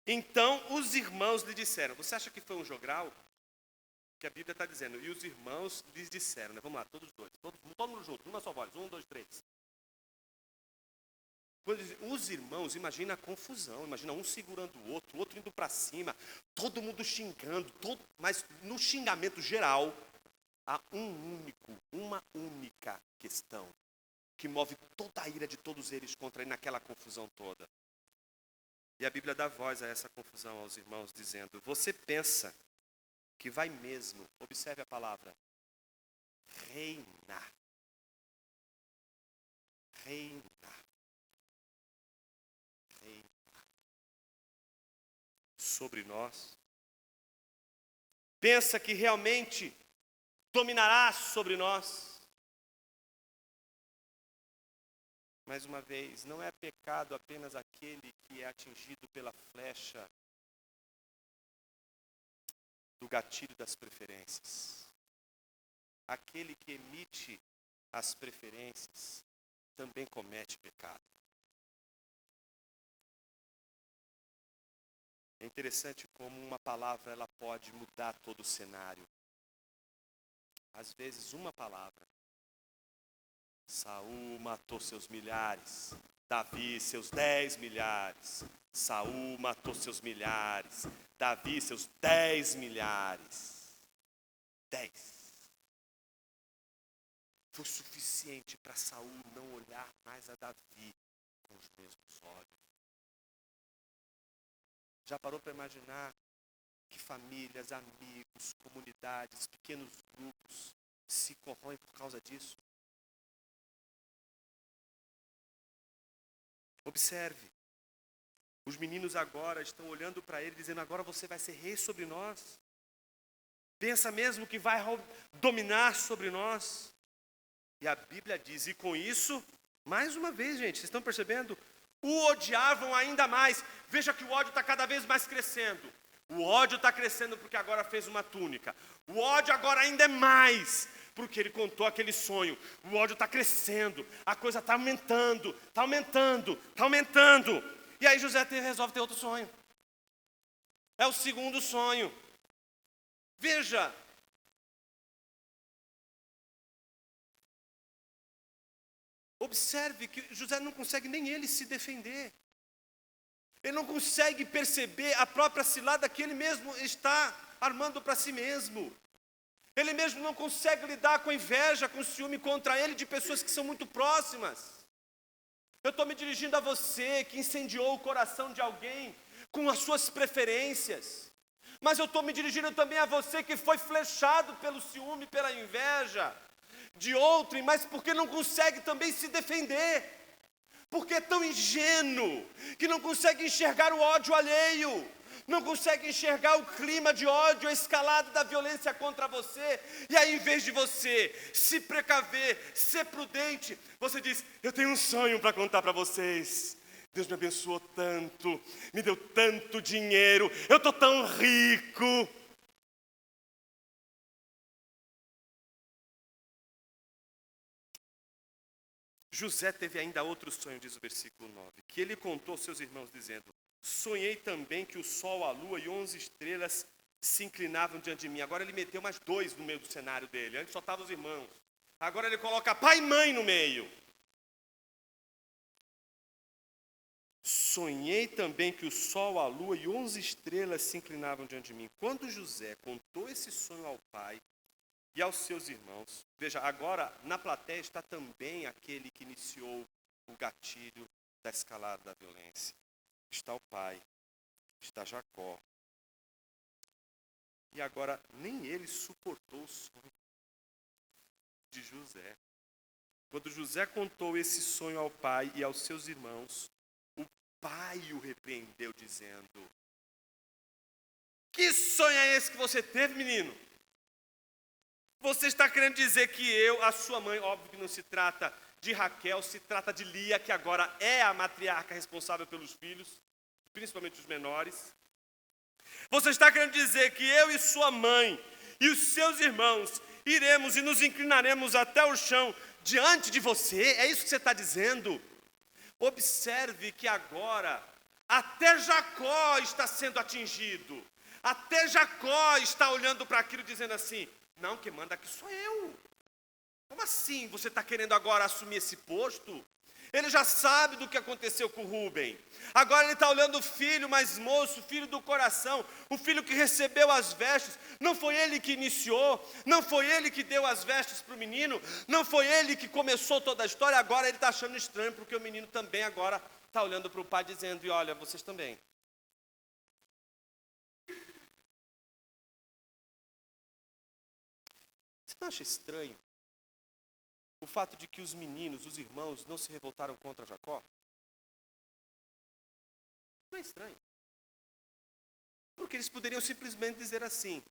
Então os irmãos lhe disseram. Você acha que foi um jogral? Que a Bíblia está dizendo. E os irmãos lhes disseram, né? Vamos lá, todos dois. Todo mundo junto, numa só voz. 1, 2, 3. Os irmãos, imagina a confusão. Imagina um segurando o outro indo para cima. Todo mundo xingando. Mas no xingamento geral, há uma única questão que move toda a ira de todos eles contra ele naquela confusão toda. E a Bíblia dá voz a essa confusão aos irmãos, dizendo: você pensa que vai mesmo, observe a palavra, reinar. Sobre nós? Pensa que realmente dominará sobre nós? Mais uma vez, não é pecado apenas aquele que é atingido pela flecha do gatilho das preferências. Aquele que emite as preferências também comete pecado. É interessante como uma palavra ela pode mudar todo o cenário. Às vezes uma palavra. Saul matou seus milhares, Davi seus 10 milhares. Saul matou seus milhares, Davi seus 10 milhares. 10. Foi suficiente para Saul não olhar mais a Davi com os mesmos olhos. Já parou para imaginar que famílias, amigos, comunidades, pequenos grupos se corroem por causa disso? Observe, os meninos agora estão olhando para ele, dizendo: agora você vai ser rei sobre nós. Pensa mesmo que vai dominar sobre nós? E a Bíblia diz, e com isso, mais uma vez, gente, vocês estão percebendo? O odiavam ainda mais. Veja que o ódio está cada vez mais crescendo. O ódio está crescendo porque agora fez uma túnica. O ódio agora ainda é mais, porque ele contou aquele sonho. O ódio está crescendo, a coisa está aumentando, está aumentando, está aumentando. E aí José resolve ter outro sonho. É o segundo sonho. Veja, observe que José não consegue nem ele se defender. Ele não consegue perceber a própria cilada que ele mesmo está armando para si mesmo. Ele mesmo não consegue lidar com a inveja, com o ciúme contra ele de pessoas que são muito próximas. Eu estou me dirigindo a você que incendiou o coração de alguém com as suas preferências. Mas eu estou me dirigindo também a você que foi flechado pelo ciúme, pela inveja de outrem, mas porque não consegue também se defender. Porque é tão ingênuo que não consegue enxergar o ódio alheio, não consegue enxergar o clima de ódio, a escalada da violência contra você. E aí, em vez de você se precaver, ser prudente, você diz: eu tenho um sonho para contar para vocês. Deus me abençoou tanto, me deu tanto dinheiro, eu estou tão rico. José teve ainda outro sonho, diz o versículo 9, que ele contou aos seus irmãos, dizendo: sonhei também que o sol, a lua e 11 estrelas se inclinavam diante de mim. Agora ele meteu mais dois no meio do cenário dele. Antes só estavam os irmãos. Agora ele coloca pai e mãe no meio. Sonhei também que o sol, a lua e 11 estrelas se inclinavam diante de mim. Quando José contou esse sonho ao pai e aos seus irmãos, veja, agora na plateia está também aquele que iniciou o gatilho da escalada da violência. Está o pai, está Jacó. E agora nem ele suportou o sonho de José. Quando José contou esse sonho ao pai e aos seus irmãos, o pai o repreendeu dizendo: que sonho é esse que você teve, menino? Você está querendo dizer que eu, a sua mãe, óbvio que não se trata de Raquel, se trata de Lia, que agora é a matriarca responsável pelos filhos, principalmente os menores. Você está querendo dizer que eu e sua mãe e os seus irmãos iremos e nos inclinaremos até o chão diante de você? É isso que você está dizendo? Observe que agora até Jacó está sendo atingido. Até Jacó está olhando para aquilo dizendo assim: não, quem manda aqui sou eu. Como assim você está querendo agora assumir esse posto? Ele já sabe do que aconteceu com Rúben. Agora ele está olhando o filho mais moço, o filho do coração, o filho que recebeu as vestes. Não foi ele que iniciou, não foi ele que deu as vestes para o menino, não foi ele que começou toda a história. Agora ele está achando estranho, porque o menino também agora está olhando para o pai dizendo: e olha, vocês também. Você não acha estranho o fato de que os meninos, os irmãos, não se revoltaram contra Jacó? Não é estranho? Porque eles poderiam simplesmente dizer assim: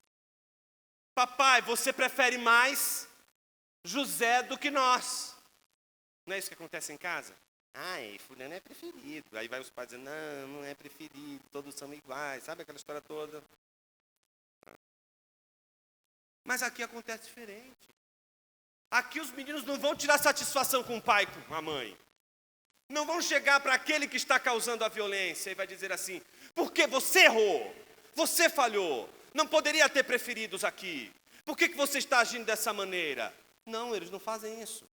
papai, você prefere mais José do que nós. Não é isso que acontece em casa? Ai, fulano é preferido. Aí vai os pais dizendo: não, não é preferido, todos são iguais. Sabe aquela história toda? Mas aqui acontece diferente. Aqui os meninos não vão tirar satisfação com o pai e com a mãe. Não vão chegar para aquele que está causando a violência e vai dizer assim: porque você errou, você falhou, não poderia ter preferidos aqui. Por que você está agindo dessa maneira? Não, eles não fazem isso.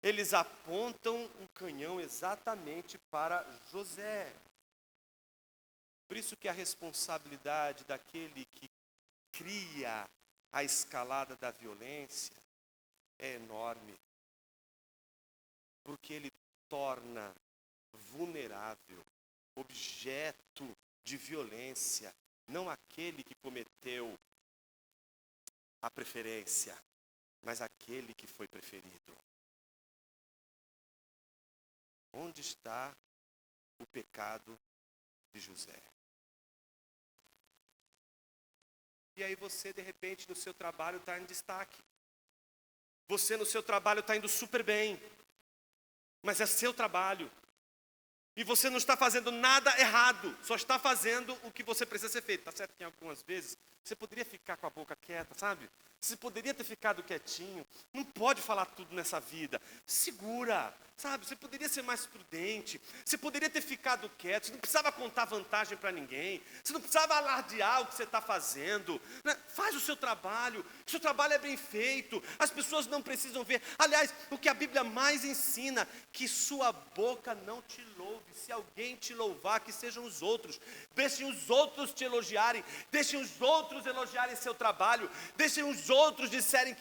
Eles apontam um canhão exatamente para José. Por isso que a responsabilidade daquele que cria a escalada da violência é enorme, porque ele torna vulnerável, objeto de violência, não aquele que cometeu a preferência, mas aquele que foi preferido. Onde está o pecado de José? E aí você, de repente, no seu trabalho está em destaque. Você no seu trabalho está indo super bem. Mas é seu trabalho. E você não está fazendo nada errado. Só está fazendo o que você precisa ser feito. Tá certo que algumas vezes você poderia ficar com a boca quieta, sabe? Você poderia ter ficado quietinho. Não pode falar tudo nessa vida. Segura, sabe? Você poderia ser mais prudente. Você poderia ter ficado quieto. Você não precisava contar vantagem para ninguém. Você não precisava alardear o que você está fazendo. Né? Faz o seu trabalho. O seu trabalho é bem feito. As pessoas não precisam ver. Aliás, o que a Bíblia mais ensina, que sua boca não te louve. Se alguém te louvar, que sejam os outros. Deixem os outros te elogiarem. Deixem os outros elogiarem seu trabalho. Deixem os outros disserem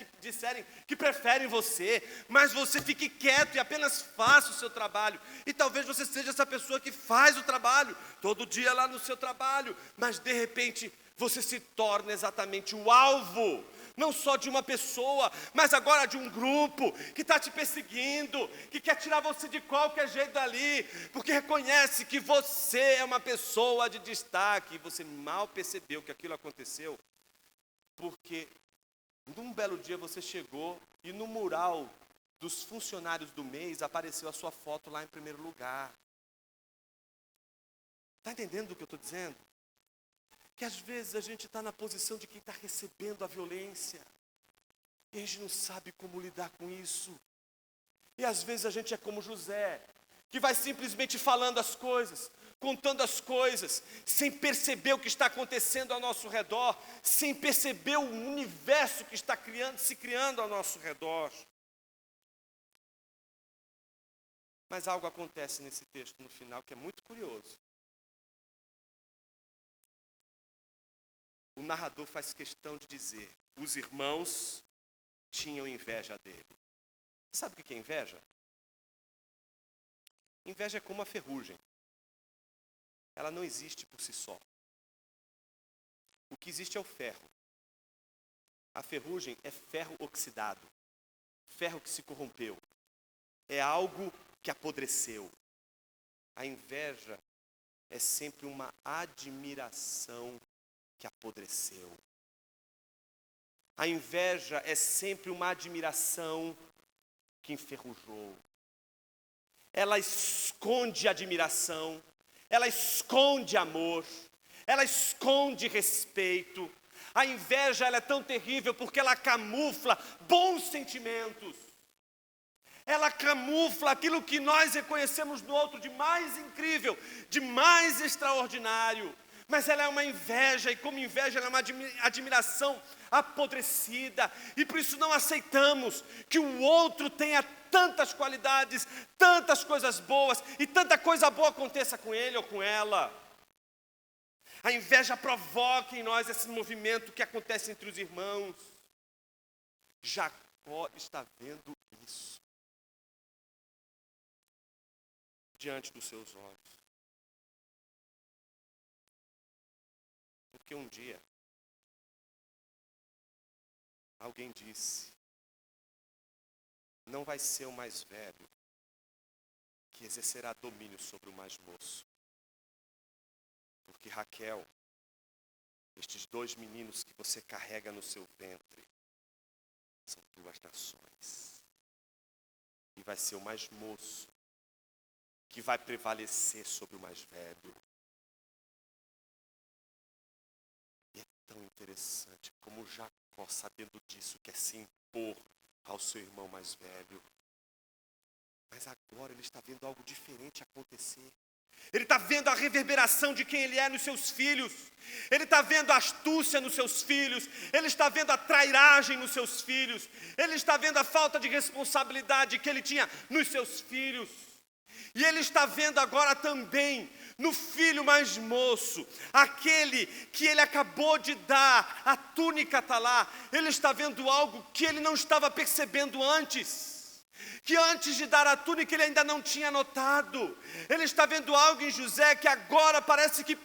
que preferem você. Mas você fique quieto e apenas faça o seu trabalho. E talvez você seja essa pessoa que faz o trabalho, todo dia lá no seu trabalho. Mas de repente você se torna exatamente o alvo, não só de uma pessoa, mas agora de um grupo que está te perseguindo, que quer tirar você de qualquer jeito dali, porque reconhece que você é uma pessoa de destaque. E você mal percebeu que aquilo aconteceu, porque num belo dia você chegou e no mural dos funcionários do mês apareceu a sua foto lá em primeiro lugar. Está entendendo o que eu estou dizendo? Que às vezes a gente está na posição de quem está recebendo a violência. E a gente não sabe como lidar com isso. E às vezes a gente é como José, que vai simplesmente falando as coisas, contando as coisas, sem perceber o que está acontecendo ao nosso redor, sem perceber o universo que está se criando ao nosso redor. Mas algo acontece nesse texto no final que é muito curioso. O narrador faz questão de dizer: os irmãos tinham inveja dele. Sabe o que é inveja? Inveja é como a ferrugem. Ela não existe por si só. O que existe é o ferro. A ferrugem é ferro oxidado, ferro que se corrompeu. É algo que apodreceu. A inveja é sempre uma admiração que apodreceu. A inveja é sempre uma admiração que enferrujou. Ela esconde admiração, ela esconde amor, ela esconde respeito. A inveja ela é tão terrível porque ela camufla bons sentimentos. Ela camufla aquilo que nós reconhecemos no outro de mais incrível, de mais extraordinário. Mas ela é uma inveja, e como inveja ela é uma admiração apodrecida. E por isso não aceitamos que o outro tenha tantas qualidades, tantas coisas boas, e tanta coisa boa aconteça com ele ou com ela. A inveja provoca em nós esse movimento que acontece entre os irmãos. Jacó está vendo isso diante dos seus olhos. Porque um dia, alguém disse: não vai ser o mais velho que exercerá domínio sobre o mais moço. Porque Raquel, estes 2 meninos que você carrega no seu ventre, são 2 nações. E vai ser o mais moço que vai prevalecer sobre o mais velho. Tão interessante como Jacó, sabendo disso, quer se impor ao seu irmão mais velho. Mas agora ele está vendo algo diferente acontecer. Ele está vendo a reverberação de quem ele é nos seus filhos. Ele está vendo a astúcia nos seus filhos. Ele está vendo a trairagem nos seus filhos. Ele está vendo a falta de responsabilidade que ele tinha nos seus filhos. E ele está vendo agora também no filho mais moço, aquele que ele acabou de dar, a túnica está lá. Ele está vendo algo que ele não estava percebendo antes, que antes de dar a túnica ele ainda não tinha notado. Ele está vendo algo em José que agora parece que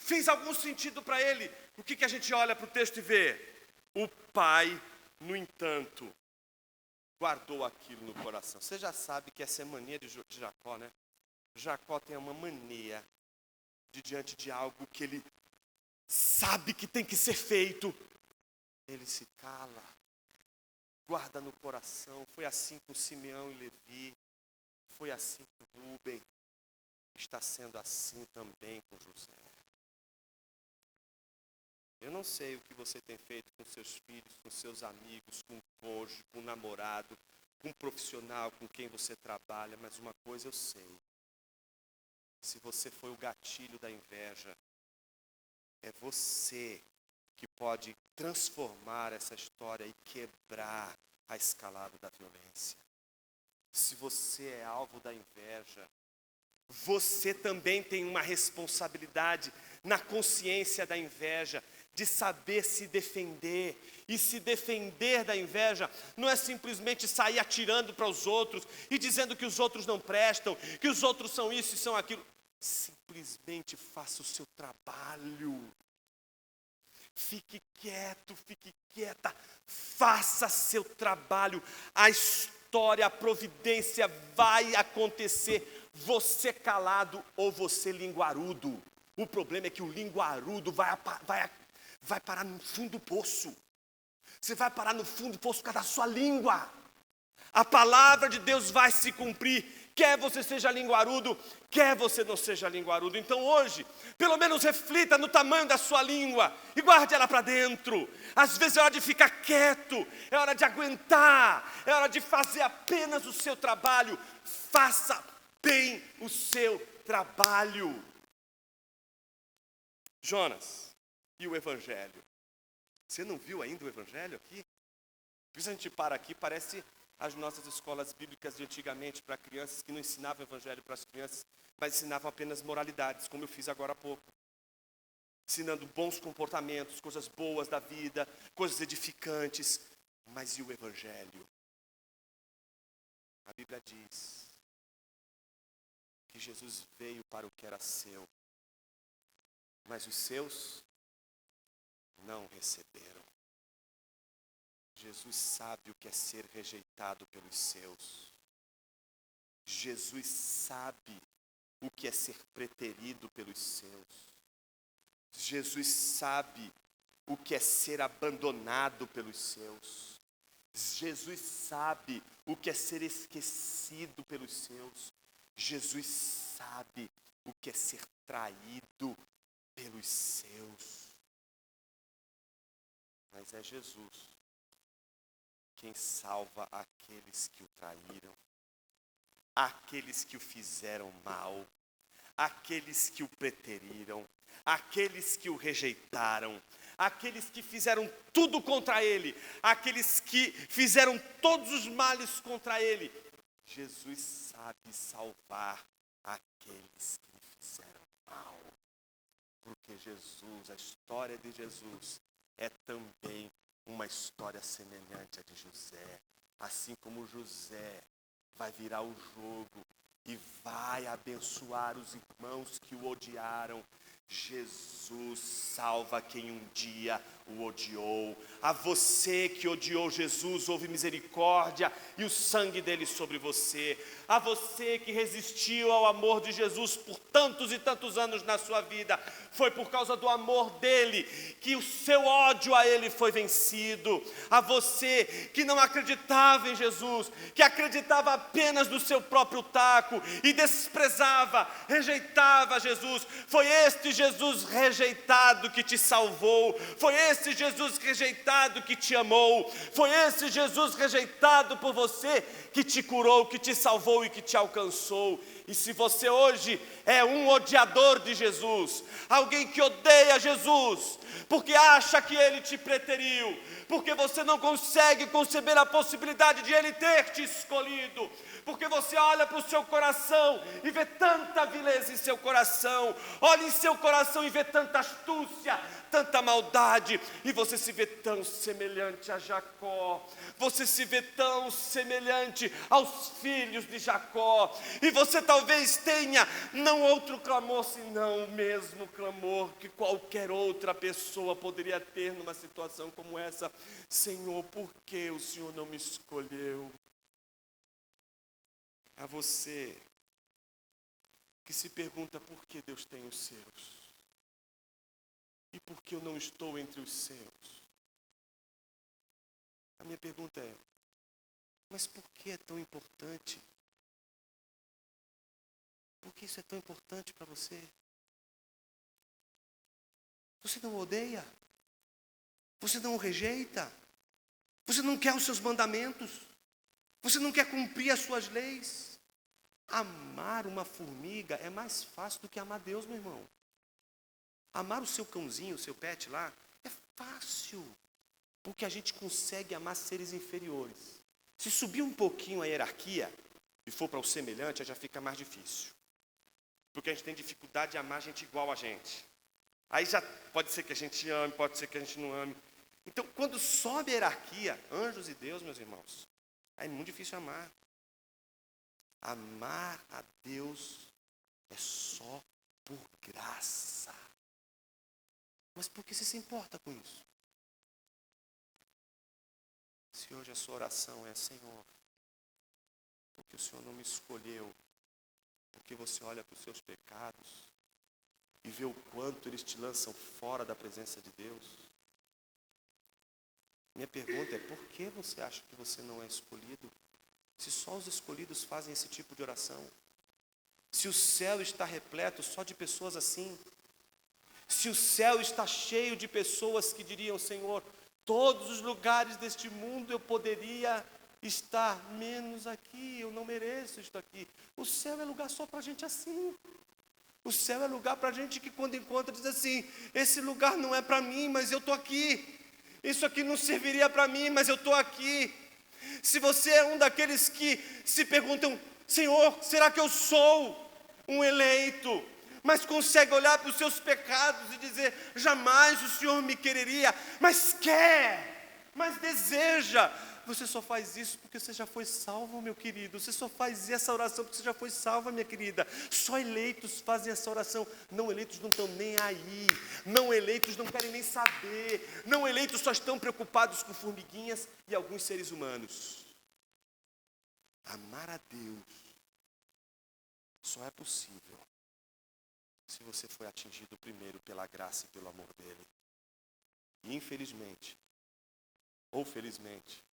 Fez algum sentido para ele. O que a gente olha para o texto e vê? O pai, no entanto, guardou aquilo no coração. Você já sabe que essa é a mania de Jacó, né? Jacó tem uma mania de, diante de algo que ele sabe que tem que ser feito, ele se cala, guarda no coração. Foi assim com Simeão e Levi, foi assim com Rúben, está sendo assim também com José. Eu não sei o que você tem feito com seus filhos, com seus amigos, com o cônjuge, com o namorado, com o profissional com quem você trabalha, mas uma coisa eu sei. Se você foi o gatilho da inveja, é você que pode transformar essa história e quebrar a escalada da violência. Se você é alvo da inveja, você também tem uma responsabilidade na consciência da inveja, de saber se defender. E se defender da inveja não é simplesmente sair atirando para os outros e dizendo que os outros não prestam, que os outros são isso e são aquilo. Simplesmente faça o seu trabalho. Fique quieto, fique quieta. Faça seu trabalho. A história, a providência vai acontecer. Você calado ou você linguarudo. O problema é que o linguarudo vai parar no fundo do poço. Você vai parar no fundo do poço por causa da sua língua. A palavra de Deus vai se cumprir. Quer você seja linguarudo, quer você não seja linguarudo. Então hoje, pelo menos reflita no tamanho da sua língua e guarde ela para dentro. Às vezes é hora de ficar quieto, é hora de aguentar, é hora de fazer apenas o seu trabalho. Faça bem o seu trabalho. Jonas e o Evangelho. Você não viu ainda o Evangelho aqui? Por isso a gente para aqui, parece as nossas escolas bíblicas de antigamente para crianças que não ensinavam o Evangelho para as crianças, mas ensinavam apenas moralidades, como eu fiz agora há pouco. Ensinando bons comportamentos, coisas boas da vida, coisas edificantes. Mas e o Evangelho? A Bíblia diz que Jesus veio para o que era seu, mas os seus não receberam. Jesus sabe o que é ser rejeitado pelos seus. Jesus sabe o que é ser preterido pelos seus. Jesus sabe o que é ser abandonado pelos seus. Jesus sabe o que é ser esquecido pelos seus. Jesus sabe o que é ser traído pelos seus. Mas é Jesus quem salva aqueles que o traíram, aqueles que o fizeram mal, aqueles que o preteriram, aqueles que o rejeitaram, aqueles que fizeram tudo contra ele, aqueles que fizeram todos os males contra ele. Jesus sabe salvar aqueles que lhe fizeram mal, porque Jesus, a história de Jesus é também uma história semelhante à de José. Assim como José vai virar o jogo e vai abençoar os irmãos que o odiaram, Jesus salva quem um dia o odiou. A você que odiou Jesus, houve misericórdia e o sangue dele sobre você. A você que resistiu ao amor de Jesus por tantos e tantos anos na sua vida, foi por causa do amor dele que o seu ódio a ele foi vencido. A você que não acreditava em Jesus, que acreditava apenas no seu próprio taco e desprezava, rejeitava Jesus, foi este Jesus rejeitado que te salvou, foi esse Jesus rejeitado que te amou, foi esse Jesus rejeitado por você que te curou, que te salvou e que te alcançou. E se você hoje é um odiador de Jesus, alguém que odeia Jesus, porque acha que ele te preteriu, porque você não consegue conceber a possibilidade de ele ter te escolhido, porque você olha para o seu coração e vê tanta vileza em seu coração, olha em seu coração e vê tanta astúcia, tanta maldade, e você se vê tão semelhante a Jacó, você se vê tão semelhante aos filhos de Jacó, e você talvez tenha não outro clamor, senão o mesmo clamor que qualquer outra pessoa poderia ter numa situação como essa. Senhor, por que o Senhor não me escolheu? A você que se pergunta por que Deus tem os seus e por que eu não estou entre os seus. A minha pergunta é, mas por que é tão importante? Por que isso é tão importante para você? Você não o odeia? Você não o rejeita? Você não quer os seus mandamentos? Você não quer cumprir as suas leis? Amar uma formiga é mais fácil do que amar Deus, meu irmão. Amar o seu cãozinho, o seu pet lá, é fácil. Porque a gente consegue amar seres inferiores. Se subir um pouquinho a hierarquia e for para o semelhante, já fica mais difícil. Porque a gente tem dificuldade de amar gente igual a gente. Aí já pode ser que a gente ame, pode ser que a gente não ame. Então, quando sobe a hierarquia, anjos e Deus, meus irmãos, é muito difícil amar. Amar a Deus é só por graça. Mas por que você se importa com isso? Se hoje a sua oração é, Senhor, porque o Senhor não me escolheu, porque você olha para os seus pecados e vê o quanto eles te lançam fora da presença de Deus. Minha pergunta é, por que você acha que você não é escolhido? Se só os escolhidos fazem esse tipo de oração. Se o céu está repleto só de pessoas assim. Se o céu está cheio de pessoas que diriam, Senhor, todos os lugares deste mundo eu poderia estar, menos aqui, eu não mereço estar aqui. O céu é lugar só para gente assim. O céu é lugar para gente que quando encontra diz assim, esse lugar não é para mim, mas eu estou aqui. Isso aqui não serviria para mim, mas eu estou aqui. Se você é um daqueles que se perguntam, Senhor, será que eu sou um eleito? Mas consegue olhar para os seus pecados e dizer, jamais o Senhor me quereria, mas quer, mas deseja. Você só faz isso porque você já foi salvo, meu querido. Você só faz essa oração porque você já foi salva, minha querida. Só eleitos fazem essa oração. Não eleitos não estão nem aí. Não eleitos não querem nem saber. Não eleitos só estão preocupados com formiguinhas e alguns seres humanos. Amar a Deus só é possível se você foi atingido primeiro pela graça e pelo amor dele. E infelizmente, ou felizmente,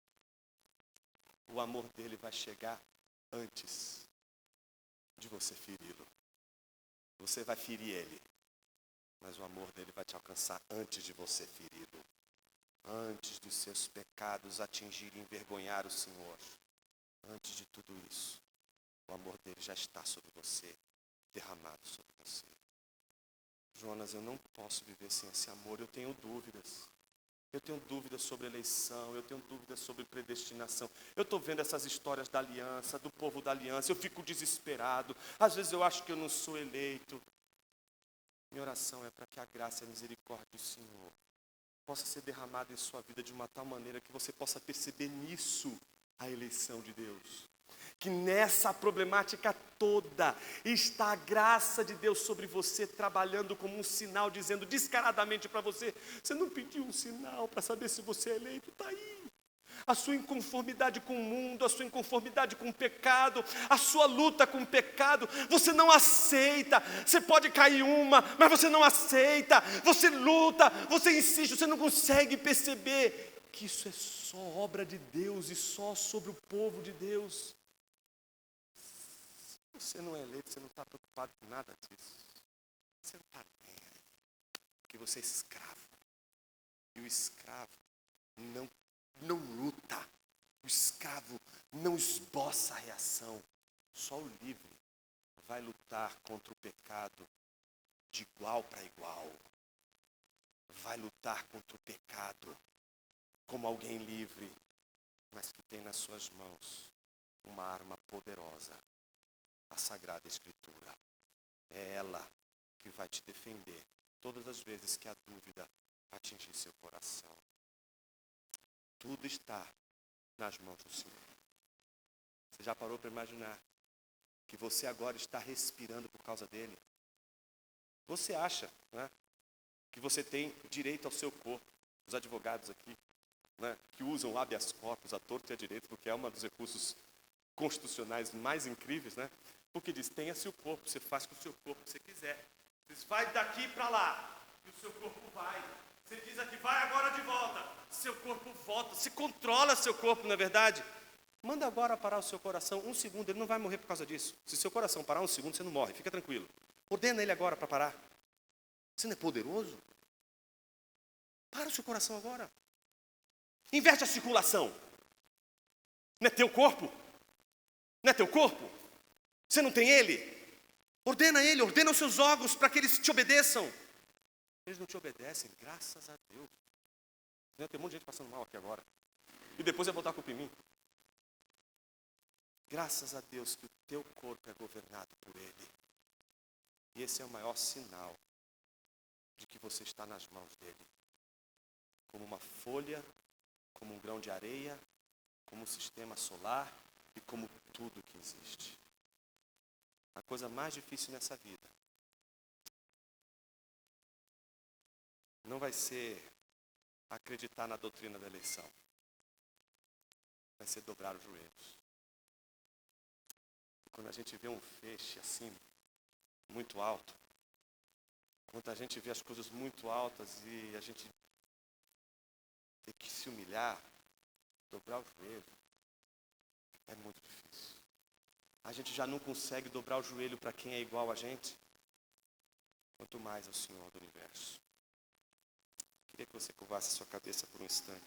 o amor dele vai chegar antes de você feri-lo. Você vai ferir ele, mas o amor dele vai te alcançar antes de você feri-lo. Antes dos seus pecados atingirem e envergonhar o Senhor. Antes de tudo isso, o amor dele já está sobre você, derramado sobre você. Jonas, eu não posso viver sem esse amor, eu tenho dúvidas. Eu tenho dúvidas sobre eleição, eu tenho dúvidas sobre predestinação. Eu estou vendo essas histórias da aliança, do povo da aliança, eu fico desesperado. Às vezes eu acho que eu não sou eleito. Minha oração é para que a graça e a misericórdia do Senhor possa ser derramada em sua vida de uma tal maneira que você possa perceber nisso a eleição de Deus. Que nessa problemática toda está a graça de Deus sobre você, trabalhando como um sinal, dizendo descaradamente para você, você não pediu um sinal para saber se você é eleito, está aí. A sua inconformidade com o mundo, a sua inconformidade com o pecado, a sua luta com o pecado, você não aceita. Você pode cair uma, mas você não aceita. Você luta, você insiste, você não consegue perceber que isso é só obra de Deus e só sobre o povo de Deus. Você não é eleito, você não está preocupado com nada disso. Você não está nem aí. Porque você é escravo. E o escravo não luta. O escravo não esboça a reação. Só o livre vai lutar contra o pecado de igual para igual. Vai lutar contra o pecado como alguém livre, mas que tem nas suas mãos uma arma poderosa. A Sagrada Escritura. É ela que vai te defender todas as vezes que a dúvida atingir seu coração. Tudo está nas mãos do Senhor. Você já parou para imaginar que você agora está respirando por causa dele. Você acha, né, que você tem direito ao seu corpo. Os advogados aqui, né, que usam habeas corpus à torto e à direito, porque é um dos recursos constitucionais mais incríveis, né? Porque diz, tenha seu corpo, você faz com o seu corpo o que você quiser. Você vai daqui para lá, e o seu corpo vai. Você diz aqui, vai agora de volta. Seu corpo volta, se controla seu corpo, não é verdade? Manda agora parar o seu coração 1 segundo, ele não vai morrer por causa disso. Se seu coração parar 1 segundo, você não morre, fica tranquilo. Ordena ele agora para parar. Você não é poderoso? Para o seu coração agora. Inverte a circulação. Não é teu corpo? Não é teu corpo? Você não tem ele? Ordena ele, ordena os seus órgãos para que eles te obedeçam. Eles não te obedecem, graças a Deus. Tem um monte de gente passando mal aqui agora. E depois vai botar a culpa em mim. Graças a Deus que o teu corpo é governado por ele. E esse é o maior sinal de que você está nas mãos dele. Como uma folha, como um grão de areia, como um sistema solar e como tudo que existe. A coisa mais difícil nessa vida não vai ser acreditar na doutrina da eleição. Vai ser dobrar os joelhos. Quando a gente vê um feixe assim, muito alto, quando a gente vê as coisas muito altas e a gente tem que se humilhar, dobrar o joelho, é muito difícil. A gente já não consegue dobrar o joelho para quem é igual a gente, quanto mais ao Senhor do Universo. Queria que você curvasse a sua cabeça por um instante.